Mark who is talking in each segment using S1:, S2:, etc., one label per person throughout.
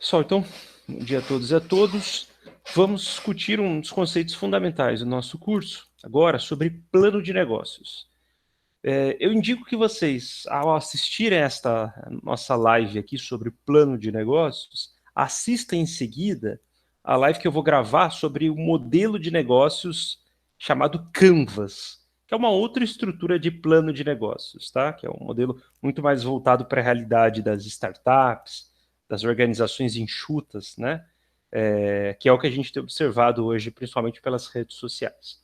S1: Pessoal, então, bom dia a todos e a todos. Vamos discutir um dos conceitos fundamentais do nosso curso, agora, sobre plano de negócios. Eu indico que vocês, ao assistirem esta nossa live aqui sobre plano de negócios, assistam em seguida a live que eu vou gravar sobre o modelo de negócios chamado Canvas, que é uma outra estrutura de plano de negócios, tá? Que é um modelo muito mais voltado para a realidade das startups, das organizações enxutas, né? Que é o que a gente tem observado hoje, principalmente pelas redes sociais.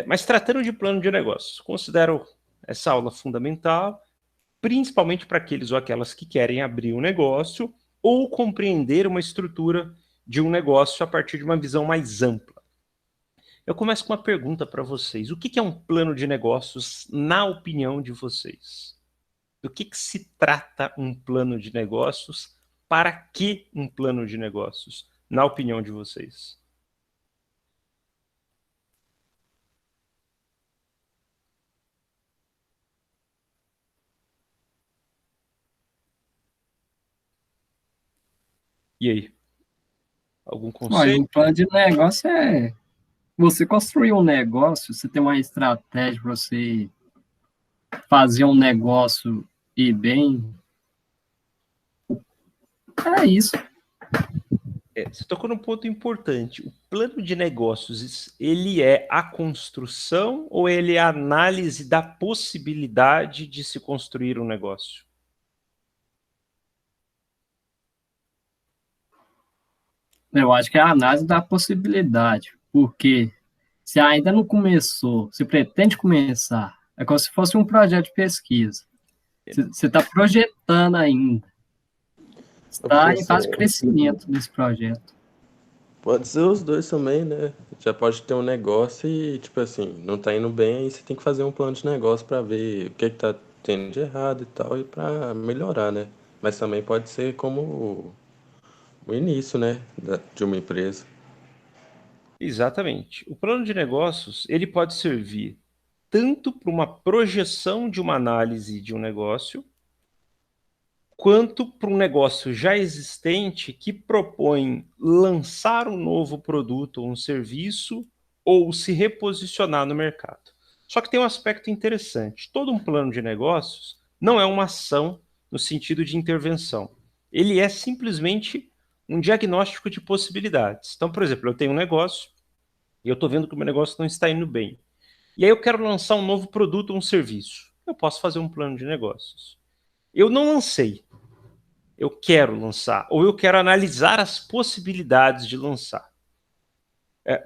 S1: Mas tratando de plano de negócios, considero essa aula fundamental, principalmente para aqueles ou aquelas que querem abrir um negócio ou compreender uma estrutura de um negócio a partir de uma visão mais ampla. Eu começo com uma pergunta para vocês. O que é um plano de negócios, na opinião de vocês? Do que se trata um plano de negócios? Para que um plano de negócios, na opinião de vocês? E aí? Algum
S2: Olha,
S1: conceito?
S2: um plano de negócio é você construir um negócio, você tem uma estratégia para você fazer um negócio ir bem. É isso.
S1: Você tocou num ponto importante. O plano de negócios, ele é a construção ou ele é a análise da possibilidade de se construir um negócio?
S2: Eu acho que é a análise da possibilidade, porque se ainda não começou, se pretende começar, é como se fosse um projeto de pesquisa. Você está projetando ainda, está em fase de
S3: Professor,
S2: crescimento desse projeto.
S3: pode ser os dois também, né? Já pode ter um negócio e, tipo assim, não tá indo bem, aí você tem que fazer um plano de negócio pra ver o que tá tendo de errado e tal, e pra melhorar, né? Mas também pode ser como o início, né? De uma empresa.
S1: Exatamente. O plano de negócios, ele pode servir tanto para uma projeção de uma análise de um negócio, quanto para um negócio já existente que propõe lançar um novo produto ou um serviço ou se reposicionar no mercado. Só que tem um aspecto interessante. Todo um plano de negócios não é uma ação no sentido de intervenção. Ele é simplesmente um diagnóstico de possibilidades. Então, por exemplo, eu tenho um negócio e eu estou vendo que o meu negócio não está indo bem. E aí eu quero lançar um novo produto ou um serviço. Eu posso fazer um plano de negócios. Eu não lancei, eu quero lançar, ou eu quero analisar as possibilidades de lançar.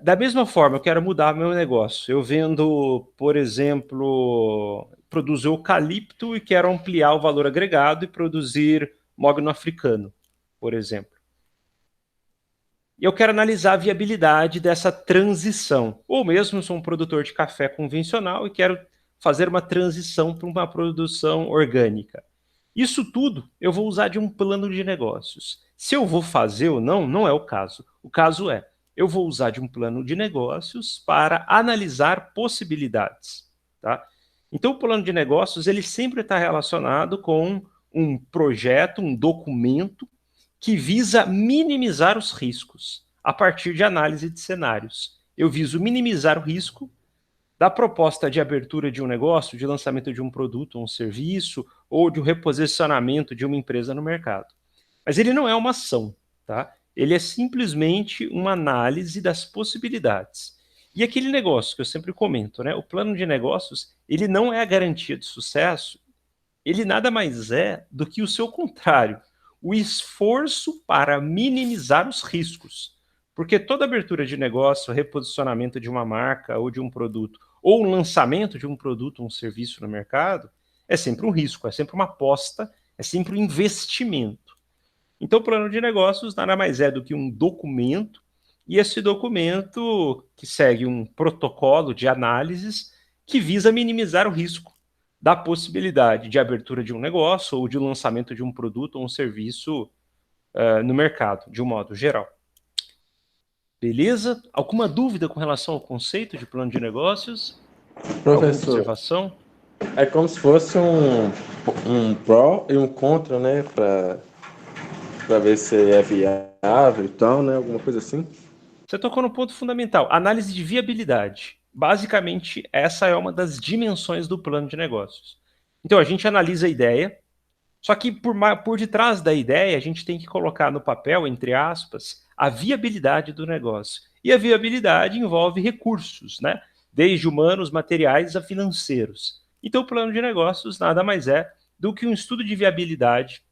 S1: Da mesma forma, eu quero mudar meu negócio. Eu vendo, por exemplo, produzo eucalipto e quero ampliar o valor agregado e produzir mogno africano, por exemplo. E eu quero analisar a viabilidade dessa transição. Ou mesmo sou um produtor de café convencional e quero fazer uma transição para uma produção orgânica. Isso tudo eu vou usar de um plano de negócios. Se eu vou fazer ou não, não é o caso. O caso é, eu vou usar de um plano de negócios para analisar possibilidades. Tá? Então, o plano de negócios ele sempre está relacionado com um projeto, um documento que visa minimizar os riscos a partir de análise de cenários. Eu viso minimizar o risco da proposta de abertura de um negócio, de lançamento de um produto ou um serviço, ou de um reposicionamento de uma empresa no mercado. Mas ele não é uma ação, tá? Ele é simplesmente uma análise das possibilidades. E aquele negócio que eu sempre comento, né? O plano de negócios, ele não é a garantia de sucesso, ele nada mais é do que o seu contrário, o esforço para minimizar os riscos. Porque toda abertura de negócio, reposicionamento de uma marca ou de um produto, ou lançamento de um produto ou um serviço no mercado, é sempre um risco, é sempre uma aposta, é sempre um investimento. Então, o plano de negócios nada mais é do que um documento, e esse documento que segue um protocolo de análises que visa minimizar o risco da possibilidade de abertura de um negócio ou de lançamento de um produto ou um serviço no mercado, de um modo geral. Beleza? Alguma dúvida com relação ao conceito de plano de negócios? Alguma
S3: Professor,
S1: observação?
S3: é como se fosse um pró e um contra, né? para ver se é viável e tal, né? Alguma coisa assim.
S1: Você tocou no ponto fundamental, análise de viabilidade. Basicamente, essa é uma das dimensões do plano de negócios. Então, a gente analisa a ideia, só que por detrás da ideia, a gente tem que colocar no papel, entre aspas, a viabilidade do negócio. E a viabilidade envolve recursos, né? Desde humanos, materiais a financeiros. Então, o plano de negócios nada mais é do que um estudo de viabilidade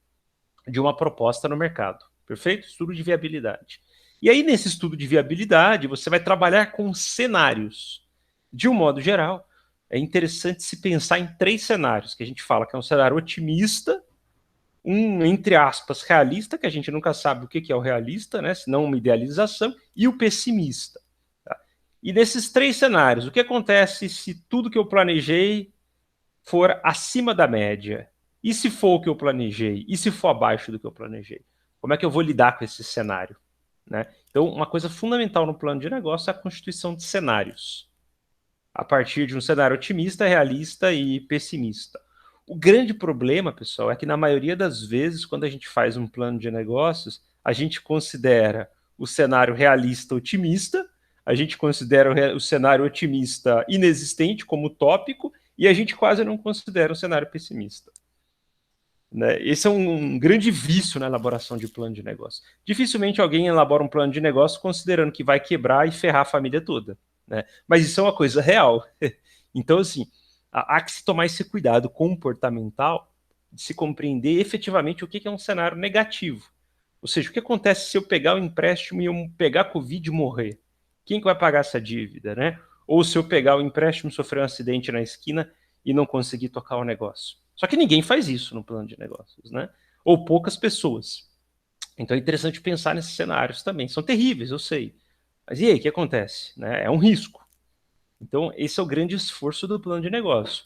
S1: de uma proposta no mercado. Perfeito? Estudo de viabilidade. E aí, nesse estudo de viabilidade, você vai trabalhar com cenários. De um modo geral, é interessante se pensar em 3 cenários, que a gente fala que é um cenário otimista, um, entre aspas, realista, que a gente nunca sabe o que é o realista, né? Senão uma idealização, e o pessimista. Tá? E nesses 3 cenários, o que acontece se tudo que eu planejei for acima da média? E se for o que eu planejei? E se for abaixo do que eu planejei? Como é que eu vou lidar com esse cenário? Né? Então, uma coisa fundamental no plano de negócio é a constituição de cenários, a partir de um cenário otimista, realista e pessimista. O grande problema, pessoal, é que na maioria das vezes, quando a gente faz um plano de negócios, a gente considera o cenário realista otimista, a gente considera o cenário otimista inexistente como tópico, e a gente quase não considera o cenário pessimista. Né? Esse é um grande vício na elaboração de plano de negócio. Dificilmente alguém elabora um plano de negócio considerando que vai quebrar e ferrar a família toda. Né? Mas isso é uma coisa real. Então, assim, há que se tomar esse cuidado comportamental de se compreender efetivamente o que é um cenário negativo. Ou seja, o que acontece se eu pegar o empréstimo e eu pegar Covid e morrer? Quem que vai pagar essa dívida, né? Ou se eu pegar o empréstimo e sofrer um acidente na esquina e não conseguir tocar o negócio? Só que ninguém faz isso no plano de negócios, né? Ou poucas pessoas. Então é interessante pensar nesses cenários também. São terríveis, eu sei. Mas e aí, o que acontece? Né? É um risco. Então, esse é o grande esforço do plano de negócio.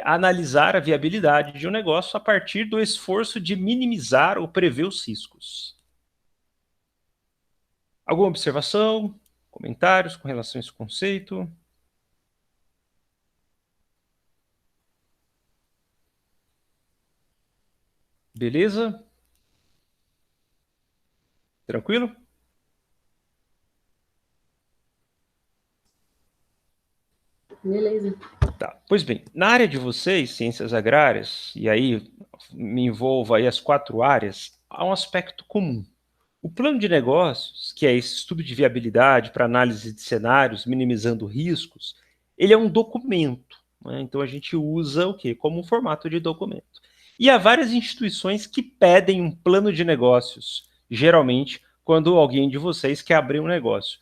S1: Analisar a viabilidade de um negócio a partir do esforço de minimizar ou prever os riscos. Alguma observação? Comentários com relação a esse conceito? Beleza? Tranquilo?
S4: Beleza.
S1: Tá. Pois bem, na área de vocês, ciências agrárias, e aí me envolvo aí as 4 áreas, há um aspecto comum. O plano de negócios, que é esse estudo de viabilidade para análise de cenários, minimizando riscos, ele é um documento. Né? Então a gente usa o quê? Como um formato de documento. E há várias instituições que pedem um plano de negócios, geralmente, quando alguém de vocês quer abrir um negócio.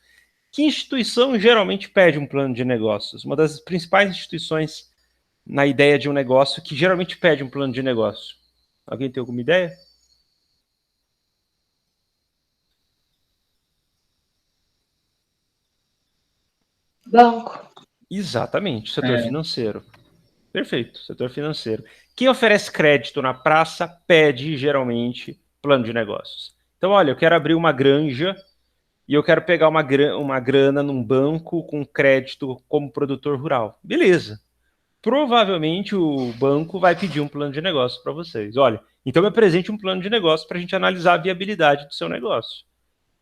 S1: Que instituição geralmente pede um plano de negócios? Uma das principais instituições na ideia de um negócio que geralmente pede um plano de negócio. Alguém tem alguma ideia?
S4: Banco.
S1: Exatamente, setor
S2: É.
S1: financeiro. Perfeito, setor financeiro. Quem oferece crédito na praça pede geralmente plano de negócios. Então, olha, eu quero abrir uma granja e eu quero pegar uma grana num banco com crédito como produtor rural. Beleza. Provavelmente o banco vai pedir um plano de negócio para vocês. Olha, então me apresente um plano de negócio para a gente analisar a viabilidade do seu negócio.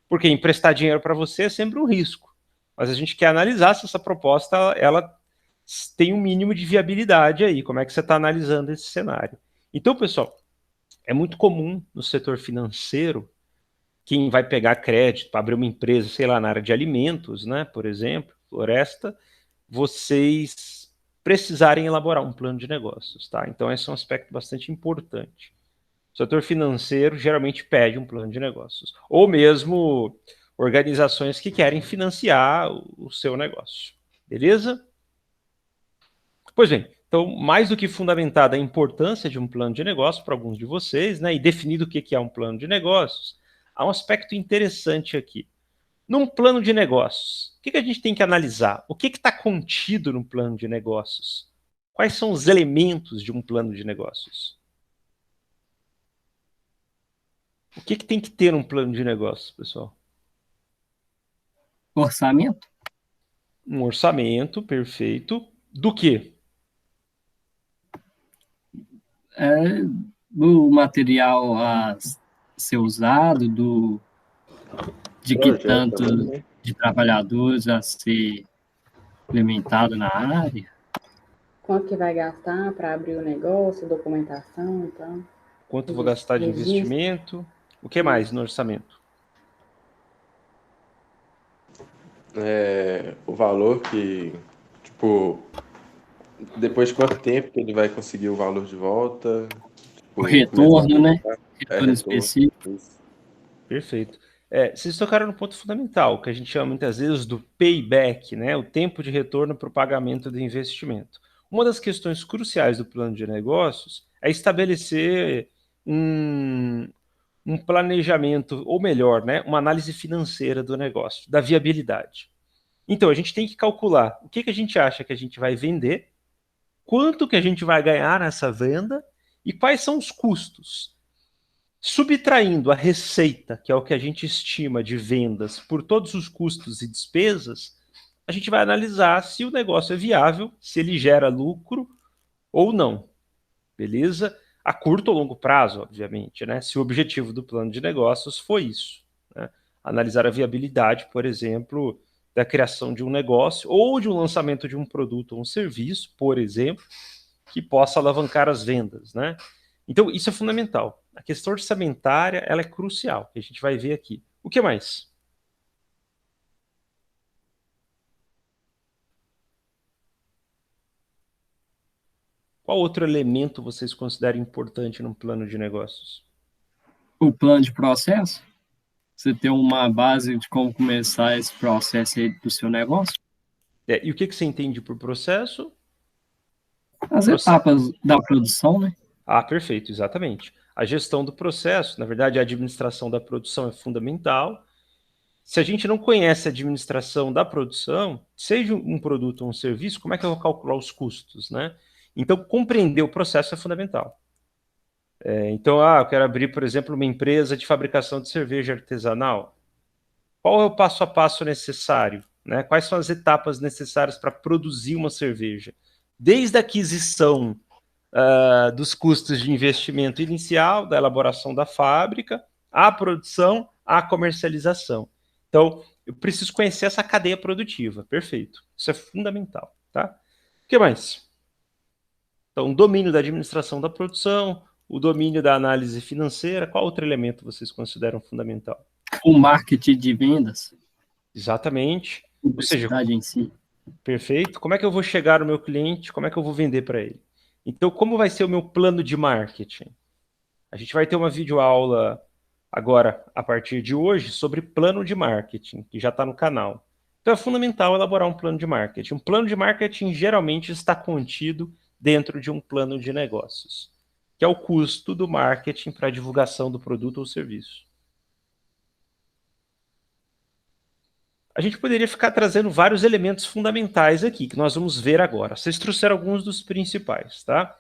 S1: Porque emprestar dinheiro para você é sempre um risco. Mas a gente quer analisar se essa proposta ela tem um mínimo de viabilidade aí, como é que você está analisando esse cenário. Então, pessoal, é muito comum no setor financeiro, quem vai pegar crédito para abrir uma empresa, sei lá, na área de alimentos, né, por exemplo, floresta, vocês precisarem elaborar um plano de negócios, tá? Então, esse é um aspecto bastante importante. O setor financeiro geralmente pede um plano de negócios, ou mesmo organizações que querem financiar o seu negócio. Beleza? Pois bem, então, mais do que fundamentada a importância de um plano de negócio para alguns de vocês, né, e definido o que é um plano de negócios, há um aspecto interessante aqui. Num plano de negócios, o que a gente tem que analisar? O que está contido no plano de negócios? Quais são os elementos de um plano de negócios? O que tem que ter num plano de negócios, pessoal?
S2: Orçamento?
S1: Um orçamento, perfeito. Do quê?
S2: É, do material, as ser usado, de que
S3: Projeto
S2: tanto
S3: também, né?
S2: de trabalhadores a ser implementado na área.
S4: Quanto que vai gastar para abrir o negócio, documentação, então?
S1: Quanto vou gastar de
S4: Registro.
S1: investimento? O que mais no orçamento?
S3: O valor que, tipo, depois de quanto tempo que ele vai conseguir o valor de volta?
S2: O
S3: Tipo, mesmo
S2: retorno, né? Retorno
S3: retorno.
S2: específico.
S3: Isso.
S1: Perfeito. Vocês tocaram no ponto fundamental, que a gente chama muitas vezes do payback, né? O tempo de retorno para o pagamento do investimento. Uma das questões cruciais do plano de negócios é estabelecer um planejamento, ou melhor, né, uma análise financeira do negócio, da viabilidade. Então, a gente tem que calcular o que a gente acha que a gente vai vender, quanto que a gente vai ganhar nessa venda e quais são os custos. Subtraindo a receita, que é o que a gente estima de vendas, por todos os custos e despesas, a gente vai analisar se o negócio é viável, se ele gera lucro ou não. Beleza? A curto ou longo prazo, obviamente, né? Se o objetivo do plano de negócios foi isso, né? Analisar a viabilidade, por exemplo, da criação de um negócio ou de um lançamento de um produto ou um serviço, por exemplo, que possa alavancar as vendas, né? Então, isso é fundamental. A questão orçamentária, ela é crucial, que a gente vai ver aqui. O que mais? Qual outro elemento vocês consideram importante num plano de negócios?
S2: O plano de processo, você tem uma base de como começar esse processo aí do seu negócio.
S1: E o que você entende por processo?
S2: As etapas da produção, né?
S1: Ah, perfeito, exatamente. A gestão do processo, na verdade, a administração da produção é fundamental. Se a gente não conhece a administração da produção, seja um produto ou um serviço, como é que eu vou calcular os custos, né? Então, compreender o processo é fundamental. Então, eu quero abrir, por exemplo, uma empresa de fabricação de cerveja artesanal. Qual é o passo a passo necessário, né? Quais são as etapas necessárias para produzir uma cerveja? Desde a aquisição dos custos de investimento inicial, da elaboração da fábrica, à produção, à comercialização. Então, eu preciso conhecer essa cadeia produtiva. Perfeito. Isso é fundamental, tá? O que mais? Então, o domínio da administração da produção, o domínio da análise financeira. Qual outro elemento vocês consideram fundamental?
S2: O marketing de vendas,
S1: Exatamente. Ou seja,
S2: publicidade em si.
S1: perfeito. Como é que eu vou chegar no meu cliente? Como é que eu vou vender para ele? Então, como vai ser o meu plano de marketing? A gente vai ter uma videoaula agora, a partir de hoje, sobre plano de marketing, que já está no canal. Então, é fundamental elaborar um plano de marketing. Um plano de marketing geralmente está contido dentro de um plano de negócios, que é o custo do marketing para a divulgação do produto ou serviço. A gente poderia ficar trazendo vários elementos fundamentais aqui, que nós vamos ver agora. Vocês trouxeram alguns dos principais, tá?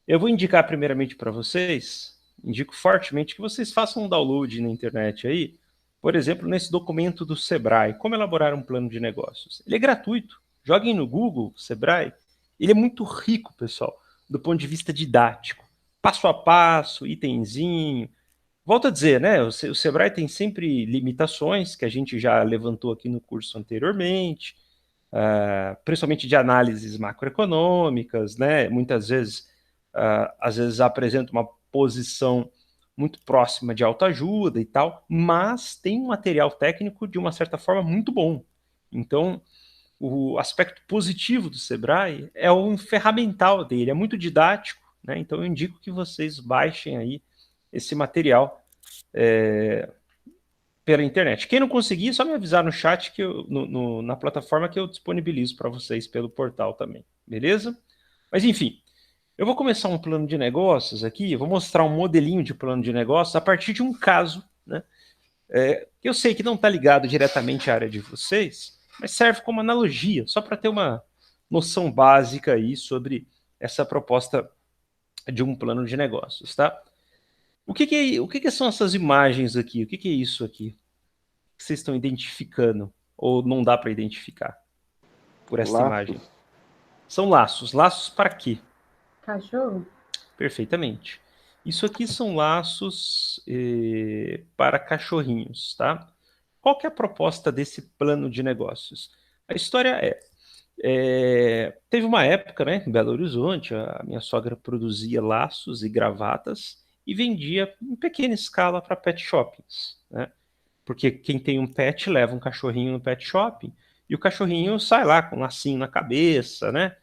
S1: Eu vou indicar primeiramente para vocês, indico fortemente que vocês façam um download na internet aí, por exemplo, nesse documento do Sebrae, como elaborar um plano de negócios. Ele é gratuito, joguem no Google, Sebrae, ele é muito rico, pessoal, do ponto de vista didático, passo a passo, itemzinho. Volto a dizer, né, o Sebrae tem sempre limitações, que a gente já levantou aqui no curso anteriormente, principalmente de análises macroeconômicas, né, muitas vezes às vezes apresenta uma posição muito próxima de autoajuda e tal, mas tem um material técnico de uma certa forma muito bom. Então, o aspecto positivo do Sebrae é o ferramental dele, é muito didático, né? Então eu indico que vocês baixem aí esse material pela internet. Quem não conseguir, é só me avisar no chat que na plataforma que eu disponibilizo para vocês pelo portal também, beleza? Mas enfim, eu vou começar um plano de negócios aqui, eu vou mostrar um modelinho de plano de negócios a partir de um caso, né? Que eu sei que não está ligado diretamente à área de vocês, mas serve como analogia, só para ter uma noção básica aí sobre essa proposta de um plano de negócios, tá? O que são essas imagens aqui? O que é isso aqui? O que vocês estão identificando? Ou não dá para identificar por essa imagem?
S3: Laços.
S1: São laços. Laços para quê?
S4: Cachorro?
S1: Perfeitamente. Isso aqui são laços para cachorrinhos, tá? Qual que é a proposta desse plano de negócios? A história teve uma época, né, em Belo Horizonte, a minha sogra produzia laços e gravatas e vendia em pequena escala para pet shoppings, né? Porque quem tem um pet leva um cachorrinho no pet shopping e o cachorrinho sai lá com um lacinho na cabeça, né?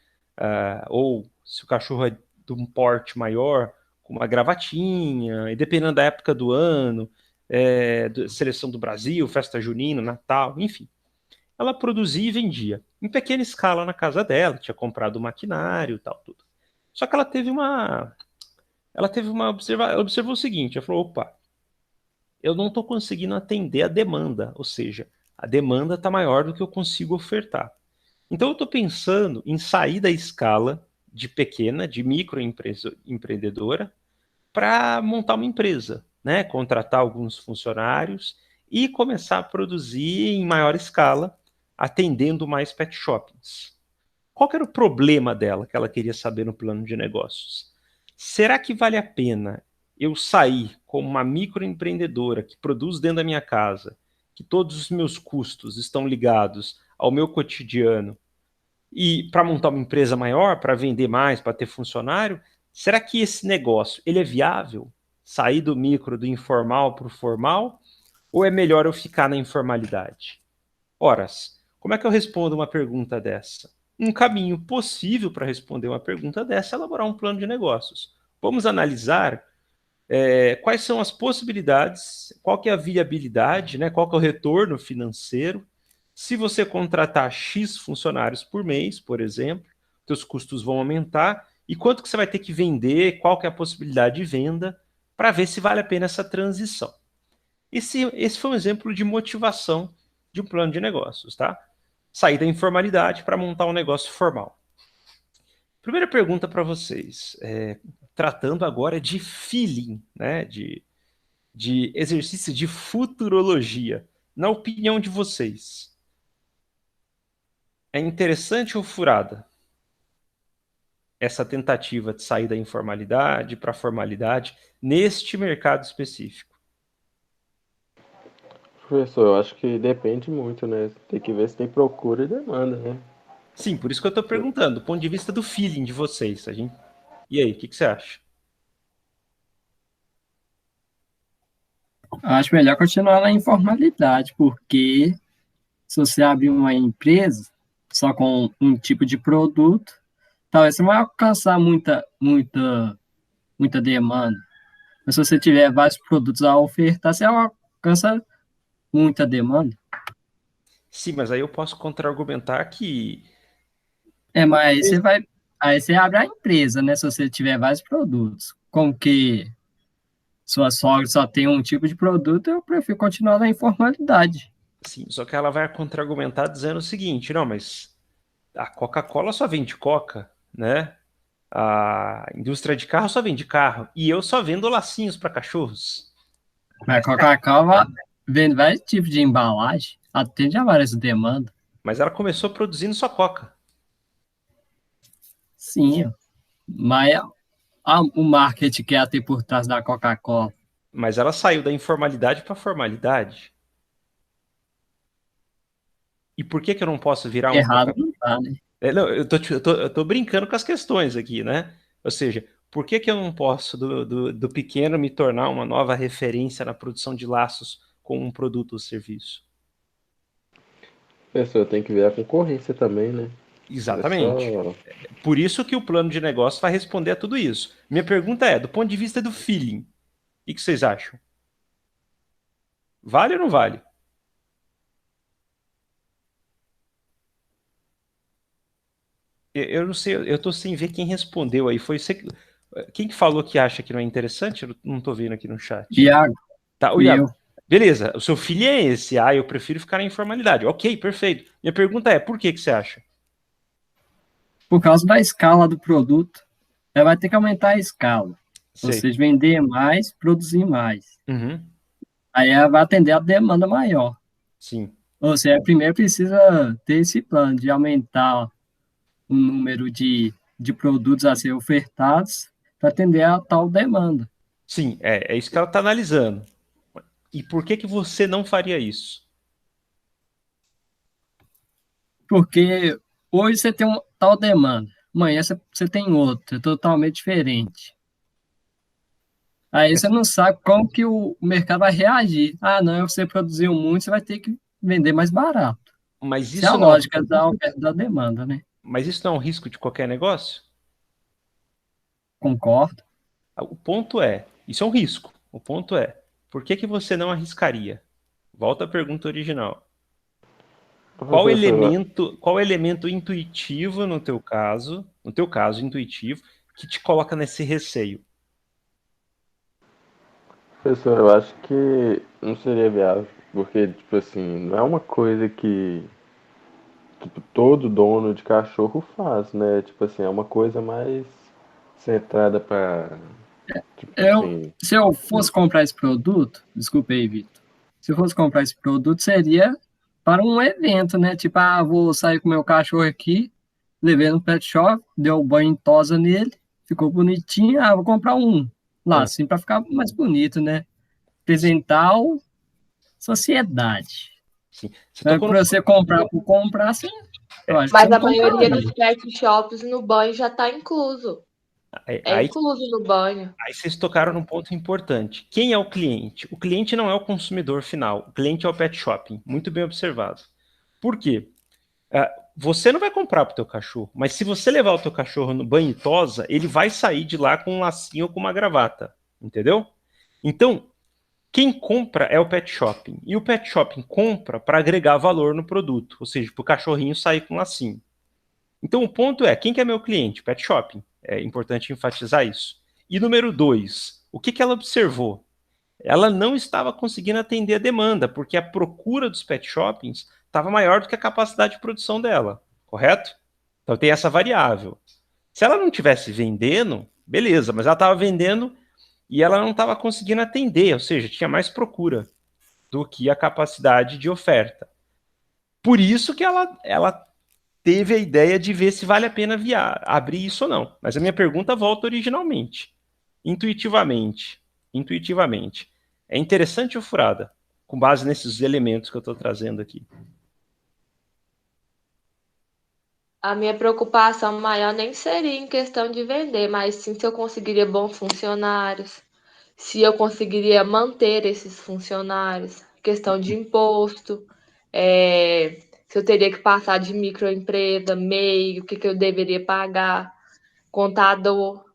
S1: Ou se o cachorro é de um porte maior, com uma gravatinha, e dependendo da época do ano, seleção do Brasil, festa junina, Natal, enfim. Ela produzia e vendia em pequena escala na casa dela, tinha comprado maquinário e tal, tudo. Só que ela observou o seguinte, ela falou, opa, eu não estou conseguindo atender a demanda, ou seja, a demanda está maior do que eu consigo ofertar. Então eu estou pensando em sair da escala de pequena, de microempreendedora, para montar uma empresa, né? Contratar alguns funcionários e começar a produzir em maior escala, atendendo mais pet shoppings. Qual que era o problema dela que ela queria saber no plano de negócios? Será que vale a pena eu sair como uma microempreendedora que produz dentro da minha casa, que todos os meus custos estão ligados ao meu cotidiano, e para montar uma empresa maior, para vender mais, para ter funcionário? Será que esse negócio ele é viável? Sair do micro, do informal para o formal? Ou é melhor eu ficar na informalidade? Horas, como é que eu respondo uma pergunta dessa? Um caminho possível para responder uma pergunta dessa é elaborar um plano de negócios. Vamos analisar quais são as possibilidades, qual que é a viabilidade, né? Qual que é o retorno financeiro. Se você contratar X funcionários por mês, por exemplo, seus custos vão aumentar, e quanto que você vai ter que vender, qual que é a possibilidade de venda, para ver se vale a pena essa transição. Esse foi um exemplo de motivação de um plano de negócios, tá? Sair da informalidade para montar um negócio formal. Primeira pergunta para vocês, tratando agora de feeling, né? De exercício de futurologia. Na opinião de vocês, é interessante ou furada essa tentativa de sair da informalidade para a formalidade neste mercado específico?
S3: Professor, eu acho que depende muito, né? Tem que ver se tem procura e demanda, né?
S1: Sim, por isso que eu estou perguntando, do ponto de vista do feeling de vocês. E aí, o que você acha?
S2: Eu acho melhor continuar na informalidade, porque se você abrir uma empresa só com um tipo de produto, talvez você não vai alcançar muita demanda. Mas se você tiver vários produtos a ofertar, você alcança muita demanda.
S1: Sim, mas aí eu posso contra-argumentar que
S2: Mas aí você abre a empresa, né? Se você tiver vários produtos. Como que sua sogra só tem um tipo de produto, eu prefiro continuar na informalidade.
S1: sim, só que ela vai contra-argumentar dizendo o seguinte, não, mas a Coca-Cola só vende Coca, né? A indústria de carro só vende carro e eu só vendo lacinhos para cachorros.
S2: Mas a Coca-Cola vende vários tipos de embalagem, atende a várias demandas.
S1: Mas ela começou produzindo só Coca.
S2: Sim, mas o marketing que ela tem por trás da Coca-Cola.
S1: Mas ela saiu da informalidade para a formalidade. E por que eu não posso virar uma
S2: Errado
S1: Coca-Cola?
S2: não tá, né?
S1: Não, eu tô brincando com as questões aqui, né? Ou seja, por que eu não posso, do pequeno, me tornar uma nova referência na produção de laços com um produto ou serviço?
S3: Professor, tem que ver a concorrência também, né? É
S1: Exatamente.
S3: só.
S1: Por isso que o plano de negócio vai responder a tudo isso. Minha pergunta é, do ponto de vista do feeling, o que vocês acham? Vale ou não vale? Eu não sei, eu tô sem ver quem respondeu aí. Foi você, quem que falou que acha que não é interessante? Eu não tô vendo aqui no chat.
S2: Iago,
S1: Tá, o
S2: fui
S1: Iago.
S2: eu.
S1: Beleza, o seu filho é esse. Eu prefiro ficar na informalidade. Ok, perfeito. Minha pergunta é, por que você acha?
S2: Por causa da escala do produto, ela vai ter que aumentar a escala. Ou
S1: Sei.
S2: seja, vender mais, produzir mais.
S1: Uhum,
S2: Aí ela vai atender a demanda maior.
S1: sim.
S2: Ou seja, primeiro precisa ter esse plano de aumentar o número de produtos a ser ofertados para atender a tal demanda.
S1: Sim, é isso que ela está analisando. E por que que você não faria isso?
S2: Porque hoje você tem uma tal demanda, amanhã você tem outra, totalmente diferente. Aí você não sabe como que o mercado vai reagir. Ah, não, você produziu muito, você vai ter que vender mais barato.
S1: Mas
S2: Isso é a
S1: isso não,
S2: lógica da oferta e da demanda, né?
S1: mas isso não é um risco de qualquer negócio?
S2: Concordo.
S1: O ponto é, isso é um risco. O ponto é, por que que você não arriscaria? Volta à pergunta original.
S3: Professor,
S1: Qual elemento intuitivo no teu caso intuitivo, que te coloca nesse receio?
S3: professor, eu acho que não seria viável, porque, tipo assim, não é uma coisa que tipo, todo dono de cachorro faz, né? Tipo assim, é uma coisa mais centrada para, tipo assim,
S2: Se eu fosse comprar esse produto, desculpa aí, Vitor. Se eu fosse comprar esse produto, seria para um evento, né? Tipo, ah, vou sair com meu cachorro aqui, levei no pet shop, deu um banho em tosa nele, ficou bonitinho, ah, vou comprar um lá,
S1: Hum,
S2: assim, para ficar mais bonito, né? Apresentar a sociedade.
S1: sim. Você
S2: Mas
S1: tocou no,
S2: para você comprar por comprar, você, eu acho que você
S5: Mas
S2: não
S5: a maioria dos
S2: compraria.
S5: pet shops no banho já está incluso. É
S1: aí,
S5: incluso no banho.
S1: aí vocês tocaram num ponto importante. Quem é o cliente? O cliente não é o consumidor final. O cliente é o pet shopping. Muito bem observado. Por quê? Você não vai comprar para o teu cachorro, mas se você levar o teu cachorro no banho e tosa, ele vai sair de lá com um lacinho ou com uma gravata, entendeu? Então, quem compra é o pet shopping. E o pet shopping compra para agregar valor no produto, ou seja, para o cachorrinho sair com um lacinho. Então, o ponto é, quem que é meu cliente? Pet shopping. É importante enfatizar isso. E número dois, o que que ela observou? Ela não estava conseguindo atender a demanda, porque a procura dos pet shoppings estava maior do que a capacidade de produção dela, correto? Então tem essa variável. Se ela não tivesse vendendo, beleza, mas ela estava vendendo e ela não estava conseguindo atender, ou seja, tinha mais procura do que a capacidade de oferta. Por isso que ela teve a ideia de ver se vale a pena abrir isso ou não. Mas a minha pergunta volta originalmente. Intuitivamente. Intuitivamente. É interessante ou furada? Com base nesses elementos que eu estou trazendo aqui.
S5: A minha preocupação maior nem seria em questão de vender, mas sim se eu conseguiria bons funcionários, se eu conseguiria manter esses funcionários, questão de imposto, se eu teria que passar de microempresa, MEI, o que, que eu deveria pagar, contador.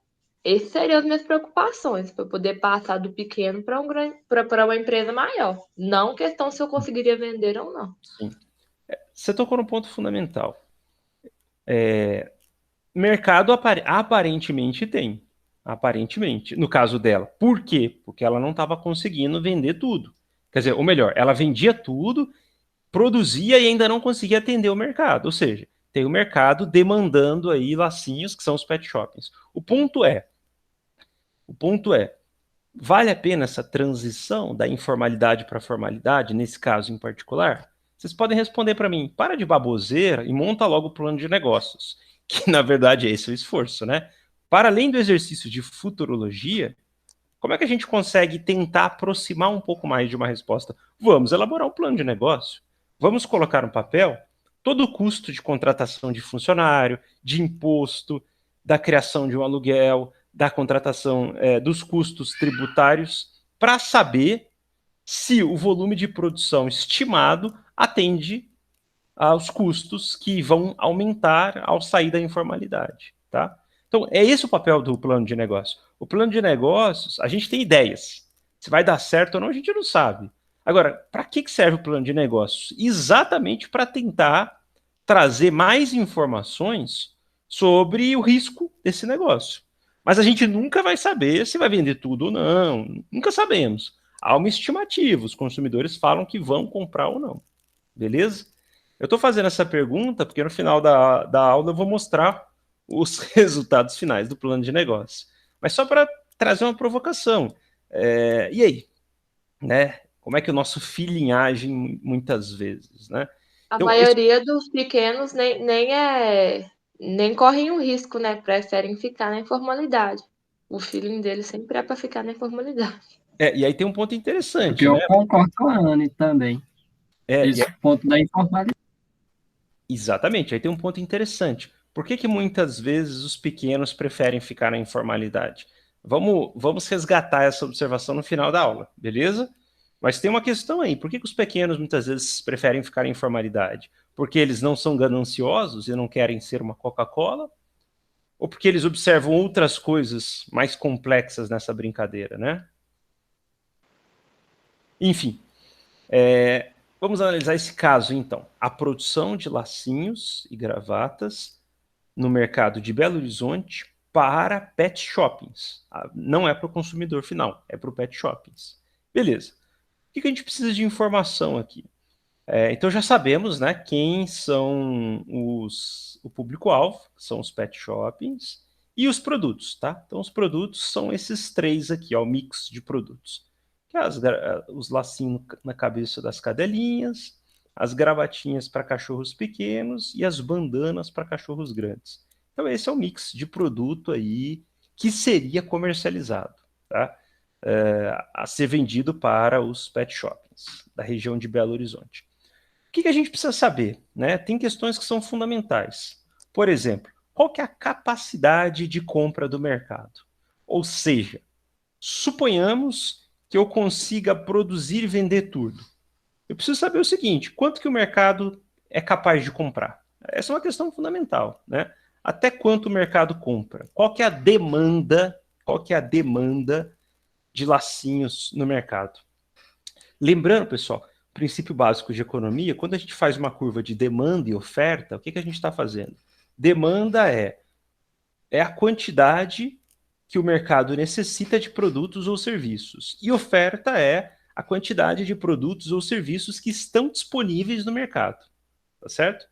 S5: Essas seriam as minhas preocupações, para eu poder passar do pequeno para uma empresa maior. Não questão se eu conseguiria vender ou não.
S1: Sim. Você tocou no ponto fundamental. Mercado aparentemente tem. Aparentemente. No caso dela. Por quê? Porque ela não estava conseguindo vender tudo. Quer dizer, ou melhor, ela vendia tudo, produzia e ainda não conseguia atender o mercado. Ou seja, tem o mercado demandando aí lacinhos, que são os pet shoppings. O ponto é, vale a pena essa transição da informalidade para a formalidade, nesse caso em particular? Vocês podem responder para mim, para de baboseira e monta logo o plano de negócios, que na verdade é esse o esforço, né? Para além do exercício de futurologia, como é que a gente consegue tentar aproximar um pouco mais de uma resposta? Vamos elaborar um plano de negócio. Vamos colocar no papel todo o custo de contratação de funcionário, de imposto, da criação de um aluguel, da contratação dos custos tributários, para saber se o volume de produção estimado atende aos custos que vão aumentar ao sair da informalidade, tá? Então, é esse o papel do plano de negócio. O plano de negócios, a gente tem ideias. Se vai dar certo ou não, a gente não sabe. Agora, para que serve o plano de negócios? Exatamente para tentar trazer mais informações sobre o risco desse negócio. Mas a gente nunca vai saber se vai vender tudo ou não. Nunca sabemos. Há uma estimativa. Os consumidores falam que vão comprar ou não. Beleza? Eu estou fazendo essa pergunta porque no final da aula eu vou mostrar os resultados finais do plano de negócio. Mas só para trazer uma provocação. E aí? Né? Como é que o nosso feeling age muitas vezes? Né?
S5: A
S1: Então,
S5: maioria dos pequenos nem correm o risco, né? Preferem ficar na informalidade. O feeling dele sempre é para ficar na informalidade.
S1: E aí tem um ponto interessante,
S2: Porque eu
S1: né?
S2: concordo com a Anne também. Esse
S1: E
S2: ponto da informalidade.
S1: exatamente, aí tem um ponto interessante. Por que muitas vezes os pequenos preferem ficar na informalidade? Vamos resgatar essa observação no final da aula, beleza? Mas tem uma questão aí. Por que os pequenos muitas vezes preferem ficar em informalidade? Porque eles não são gananciosos e não querem ser uma Coca-Cola? Ou porque eles observam outras coisas mais complexas nessa brincadeira, né? Enfim, vamos analisar esse caso, então. A produção de lacinhos e gravatas no mercado de Belo Horizonte para pet shoppings. Não é para o consumidor final, é para o pet shoppings. Beleza. O que a gente precisa de informação aqui? Então já sabemos, né, quem são o público-alvo, são os pet shoppings, e os produtos, tá? Então os produtos são esses três aqui, ó, o mix de produtos. Que é os lacinhos na cabeça das cadelinhas, as gravatinhas para cachorros pequenos e as bandanas para cachorros grandes. Então esse é o mix de produto aí que seria comercializado, tá? A ser vendido para os pet shoppings da região de Belo Horizonte. O que a gente precisa saber, né? Tem questões que são fundamentais. Por exemplo, qual que é a capacidade de compra do mercado? Ou seja, suponhamos que eu consiga produzir e vender tudo. Eu preciso saber o seguinte, quanto que o mercado é capaz de comprar? Essa é uma questão fundamental, né? Até quanto o mercado compra? Qual que é a demanda? Qual que é a demanda de lacinhos no mercado? Lembrando, pessoal, princípio básico de economia, quando a gente faz uma curva de demanda e oferta, o que a gente está fazendo? Demanda é a quantidade que o mercado necessita de produtos ou serviços. E oferta é a quantidade de produtos ou serviços que estão disponíveis no mercado. Tá certo?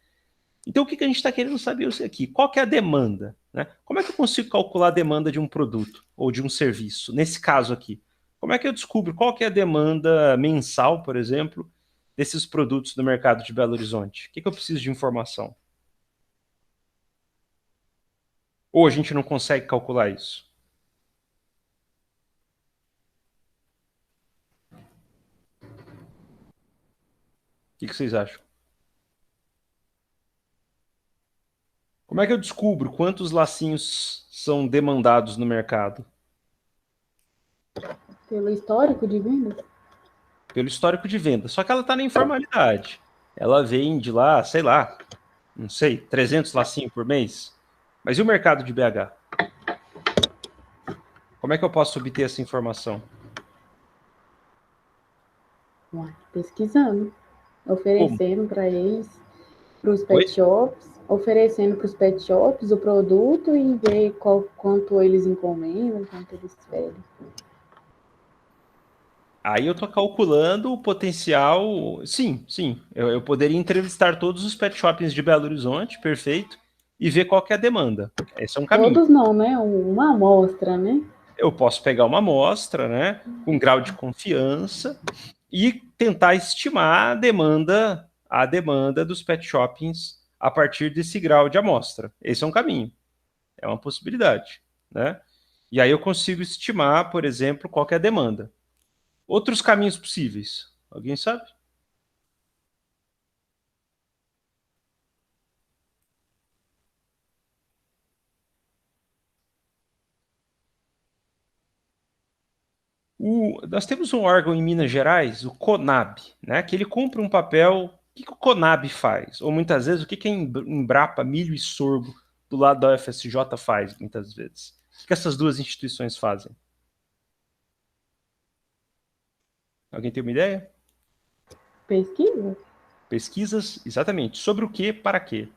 S1: Então, o que a gente está querendo saber aqui? Qual que é a demanda? Né? Como é que eu consigo calcular a demanda de um produto ou de um serviço? Nesse caso aqui, como é que eu descubro qual que é a demanda mensal, por exemplo, desses produtos no mercado de Belo Horizonte? O que eu preciso de informação? Ou a gente não consegue calcular isso? O que vocês acham? Como é que eu descubro quantos lacinhos são demandados no mercado?
S4: Pelo histórico de vendas?
S1: Pelo histórico de venda. Só que ela está na informalidade. Ela vende lá, sei lá, não sei, 300 lacinhos por mês. Mas e o mercado de BH? Como é que eu posso obter essa informação?
S4: Pesquisando, oferecendo para eles, para os
S1: Oi?
S4: pet shops, oferecendo para os pet shops o produto e ver quanto eles encomendam, quanto eles pedem.
S1: Aí eu estou calculando o potencial. Sim. Eu poderia entrevistar todos os pet shoppings de Belo Horizonte, perfeito, e ver qual que é a demanda. Esse é um caminho.
S4: Todos não, né? Uma amostra, né?
S1: Eu posso pegar uma amostra, né, com grau de confiança e tentar estimar a demanda dos pet shoppings a partir desse grau de amostra. Esse é um caminho, é uma possibilidade, né? E aí eu consigo estimar, por exemplo, qual que é a demanda. Outros caminhos possíveis, alguém sabe? Nós temos um órgão em Minas Gerais, o CONAB, né, que ele cumpre um papel. O que o CONAB faz? Ou muitas vezes, o que a Embrapa Milho e Sorgo do lado da UFSJ faz, muitas vezes? O que essas duas instituições fazem? Alguém tem uma ideia?
S4: Pesquisa?
S1: Pesquisas, exatamente. Sobre o que, para quê?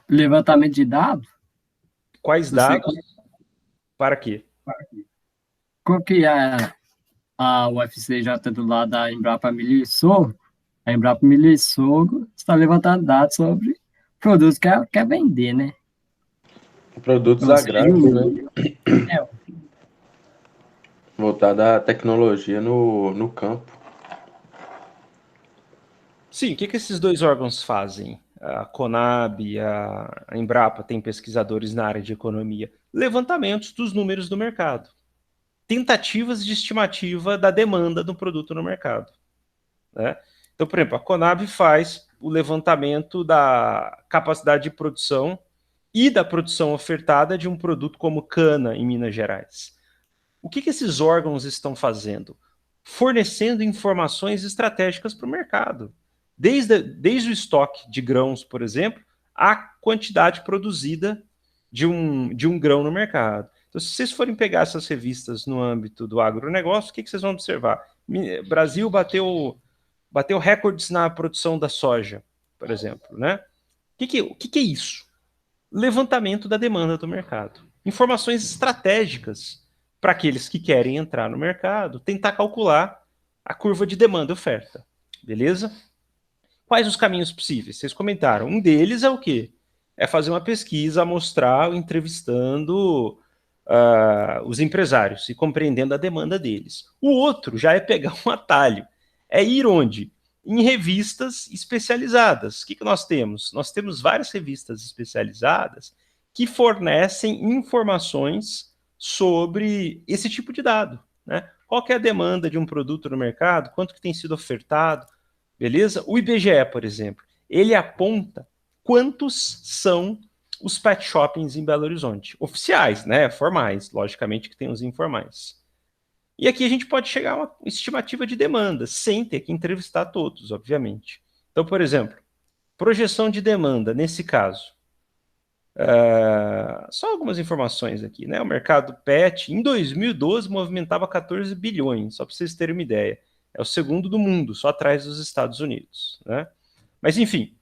S2: Levantamento de dados?
S1: Quais dados, para quê?
S2: Qual que é a UFCJ do lado da Embrapa Milho e Sorgo? A Embrapa Milho e Sorgo está levantando dados sobre produtos que quer vender, né?
S3: Produtos
S2: Ou seja,
S3: agrários, né?
S2: É,
S3: Voltada à tecnologia no campo.
S1: Sim, o que esses dois órgãos fazem? a Conab, a Embrapa tem pesquisadores na área de economia, levantamentos dos números do mercado, tentativas de estimativa da demanda do produto no mercado, né? Então, por exemplo, a Conab faz o levantamento da capacidade de produção e da produção ofertada de um produto como cana em Minas Gerais. O que esses órgãos estão fazendo? Fornecendo informações estratégicas para o mercado. Desde o estoque de grãos, por exemplo, a quantidade produzida de um grão no mercado. Então, se vocês forem pegar essas revistas no âmbito do agronegócio, o que vocês vão observar? Brasil bateu recordes na produção da soja, por exemplo, né? O que é isso? Levantamento da demanda do mercado. Informações estratégicas para aqueles que querem entrar no mercado, tentar calcular a curva de demanda e oferta. Beleza? Quais os caminhos possíveis? Vocês comentaram. Um deles é o quê? É fazer uma pesquisa amostral, entrevistando os empresários e compreendendo a demanda deles. O outro já é pegar um atalho. É ir onde? Em revistas especializadas. O que nós temos? Nós temos várias revistas especializadas que fornecem informações sobre esse tipo de dado, né? Qual que é a demanda de um produto no mercado, quanto que tem sido ofertado, beleza? O IBGE, por exemplo, ele aponta quantos são os pet shoppings em Belo Horizonte. Oficiais, né? Formais, logicamente que tem os informais. E aqui a gente pode chegar a uma estimativa de demanda, sem ter que entrevistar todos, obviamente. Então, por exemplo, projeção de demanda, nesse caso. Só algumas informações aqui, né? O mercado pet, em 2012, movimentava 14 bilhões, só para vocês terem uma ideia. É o segundo do mundo, só atrás dos Estados Unidos, né? Mas, enfim,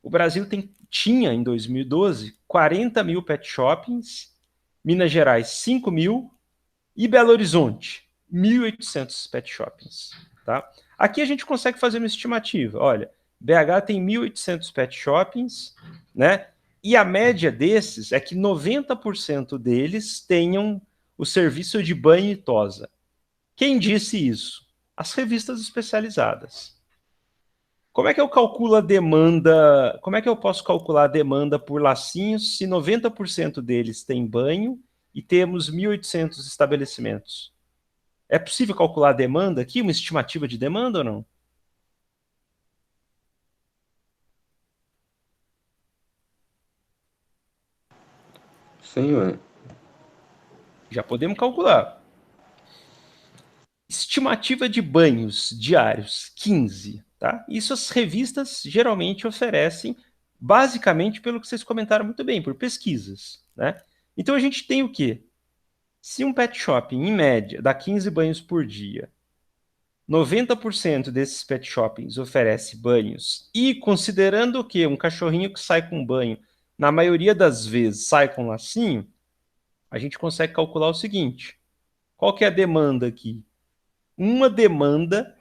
S1: o Brasil tinha, em 2012, 40 mil pet shoppings, Minas Gerais, 5 mil, e Belo Horizonte, 1.800 pet shoppings. Tá? Aqui a gente consegue fazer uma estimativa. Olha, BH tem 1.800 pet shoppings, né? E a média desses é que 90% deles tenham o serviço de banho e tosa. Quem disse isso? As revistas especializadas. Como é que eu calculo a demanda? Como é que eu posso calcular a demanda por lacinhos se 90% deles têm banho e temos 1.800 estabelecimentos? É possível calcular a demanda aqui, uma estimativa de demanda ou não?
S3: Sim, ué.
S1: Já podemos calcular. Estimativa de banhos diários, 15. Tá? Isso as revistas geralmente oferecem, basicamente pelo que vocês comentaram muito bem, por pesquisas. Né? Então a gente tem o quê? Se um pet shopping, em média, dá 15 banhos por dia, 90% desses pet shoppings oferece banhos, e considerando o quê? Um cachorrinho que sai com banho, na maioria das vezes sai com lacinho, a gente consegue calcular o seguinte: qual que é a demanda aqui? Uma demanda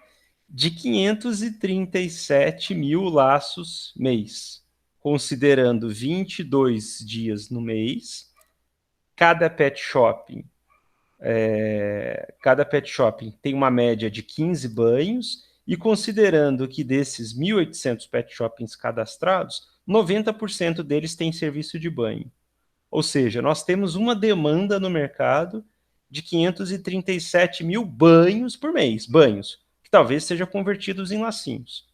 S1: de 537 mil laços mês, considerando 22 dias no mês, cada pet shopping tem uma média de 15 banhos, e considerando que desses 1.800 pet shoppings cadastrados, 90% deles têm serviço de banho. Ou seja, nós temos uma demanda no mercado de 537 mil banhos por mês, banhos, que talvez sejam convertidos em lacinhos.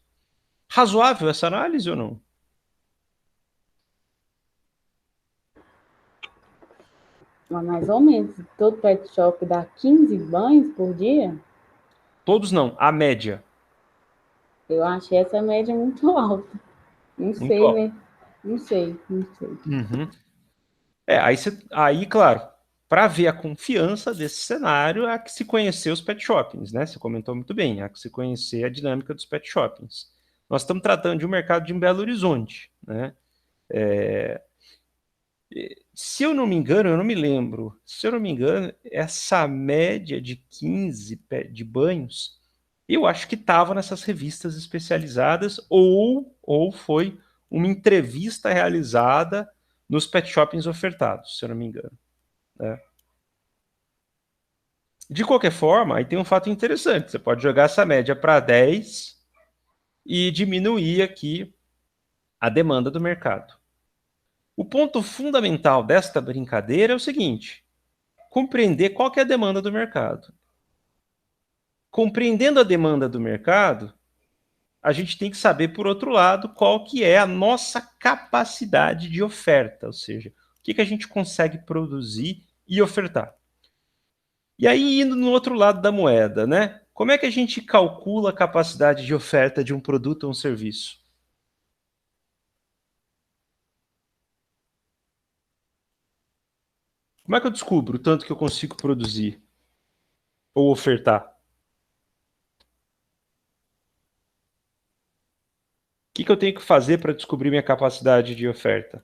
S1: Razoável essa análise ou não?
S4: Mas mais ou menos, todo pet shop dá 15 banhos por dia?
S1: Todos não, a média.
S4: Eu achei essa média muito alta. Não sei,
S1: alta.
S4: né? Não sei.
S1: Uhum. Aí, claro, para ver a confiança desse cenário, há que se conhecer os pet shoppings, né? Você comentou muito bem, há que se conhecer a dinâmica dos pet shoppings. Nós estamos tratando de um mercado de Belo Horizonte, né? Se eu não me engano, eu não me lembro, se eu não me engano, essa média de 15 de banhos, eu acho que estava nessas revistas especializadas ou foi uma entrevista realizada nos pet shoppings ofertados, se eu não me engano. Né? De qualquer forma, aí tem um fato interessante, você pode jogar essa média para 10 e diminuir aqui A demanda do mercado. O ponto fundamental desta brincadeira é o seguinte: compreender qual que é a demanda do mercado. Compreendendo a demanda do mercado, a gente tem que saber, por outro lado, qual que é a nossa capacidade de oferta, ou seja, o que a gente consegue produzir e ofertar. E aí, indo no outro lado da moeda, né? Como é que a gente calcula a capacidade de oferta de um produto ou um serviço? Como é que eu descubro o tanto que eu consigo produzir ou ofertar? O que eu tenho que fazer para descobrir minha capacidade de oferta?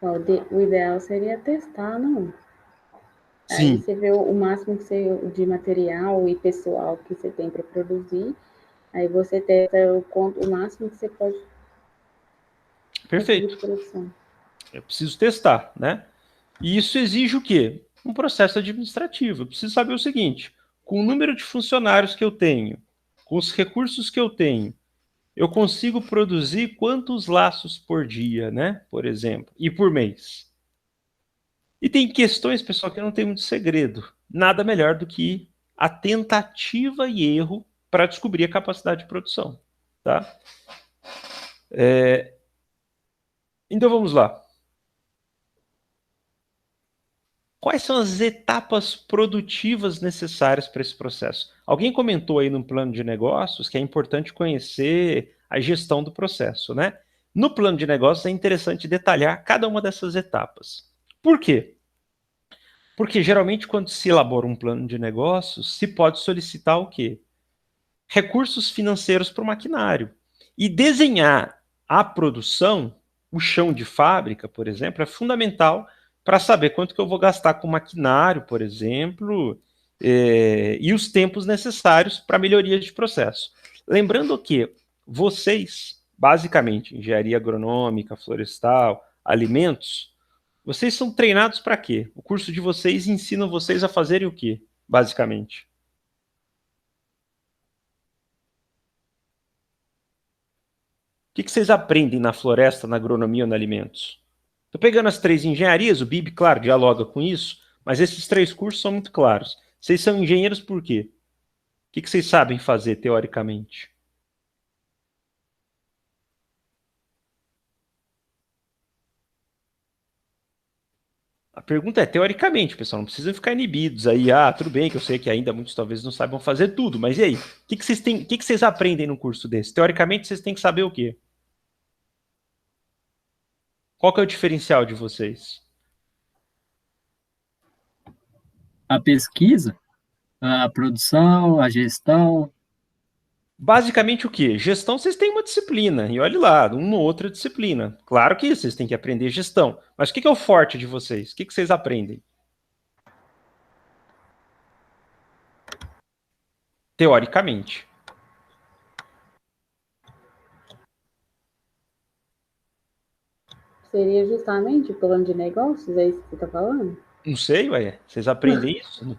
S4: O ideal seria testar, não? Aí
S1: Sim,
S4: você vê o máximo que você, de material e pessoal que você tem para produzir. Aí você testa o máximo que você pode conseguir de
S1: perfeito.
S4: produção.
S1: Eu preciso testar, né? E isso exige o quê? Um processo administrativo. Eu preciso saber o seguinte: com o número de funcionários que eu tenho, com os recursos que eu tenho, eu consigo produzir quantos laços por dia, né? Por exemplo, e por mês. E tem questões, pessoal, que não tem muito segredo. Nada melhor do que a tentativa e erro para descobrir a capacidade de produção, tá? Então vamos lá. Quais são as etapas produtivas necessárias para esse processo? Alguém comentou aí no plano de negócios que é importante conhecer a gestão do processo, né? No plano de negócios é interessante detalhar cada uma dessas etapas. Por quê? Porque geralmente quando se elabora um plano de negócios, se pode solicitar o quê? Recursos financeiros para o maquinário. E desenhar a produção, o chão de fábrica, por exemplo, é fundamental para saber quanto que eu vou gastar com maquinário, por exemplo, e os tempos necessários para melhoria de processo. Lembrando que vocês, basicamente, engenharia agronômica, florestal, alimentos, vocês são treinados para quê? O curso de vocês ensina vocês a fazerem o quê, basicamente? O que vocês aprendem na floresta, na agronomia ou na alimentos? Estou pegando as 3 engenharias, o BIB, claro, dialoga com isso, mas esses 3 cursos são muito claros. Vocês são engenheiros por quê? O que vocês sabem fazer, teoricamente? A pergunta é, teoricamente, pessoal, não precisa ficar inibidos aí. Tudo bem que eu sei que ainda muitos talvez não saibam fazer tudo, mas e aí? O que vocês têm, o que vocês aprendem no curso desse? Teoricamente, vocês têm que saber o quê? Qual que é o diferencial de vocês?
S2: A pesquisa, a produção, a gestão.
S1: Basicamente o quê? Gestão, vocês têm uma disciplina, e olhe lá, uma ou outra disciplina. Claro que vocês têm que aprender gestão, mas o que é o forte de vocês? O que vocês aprendem? Teoricamente.
S4: Seria justamente o plano de negócios, é isso que você está falando?
S1: Não sei, ué, vocês aprendem isso?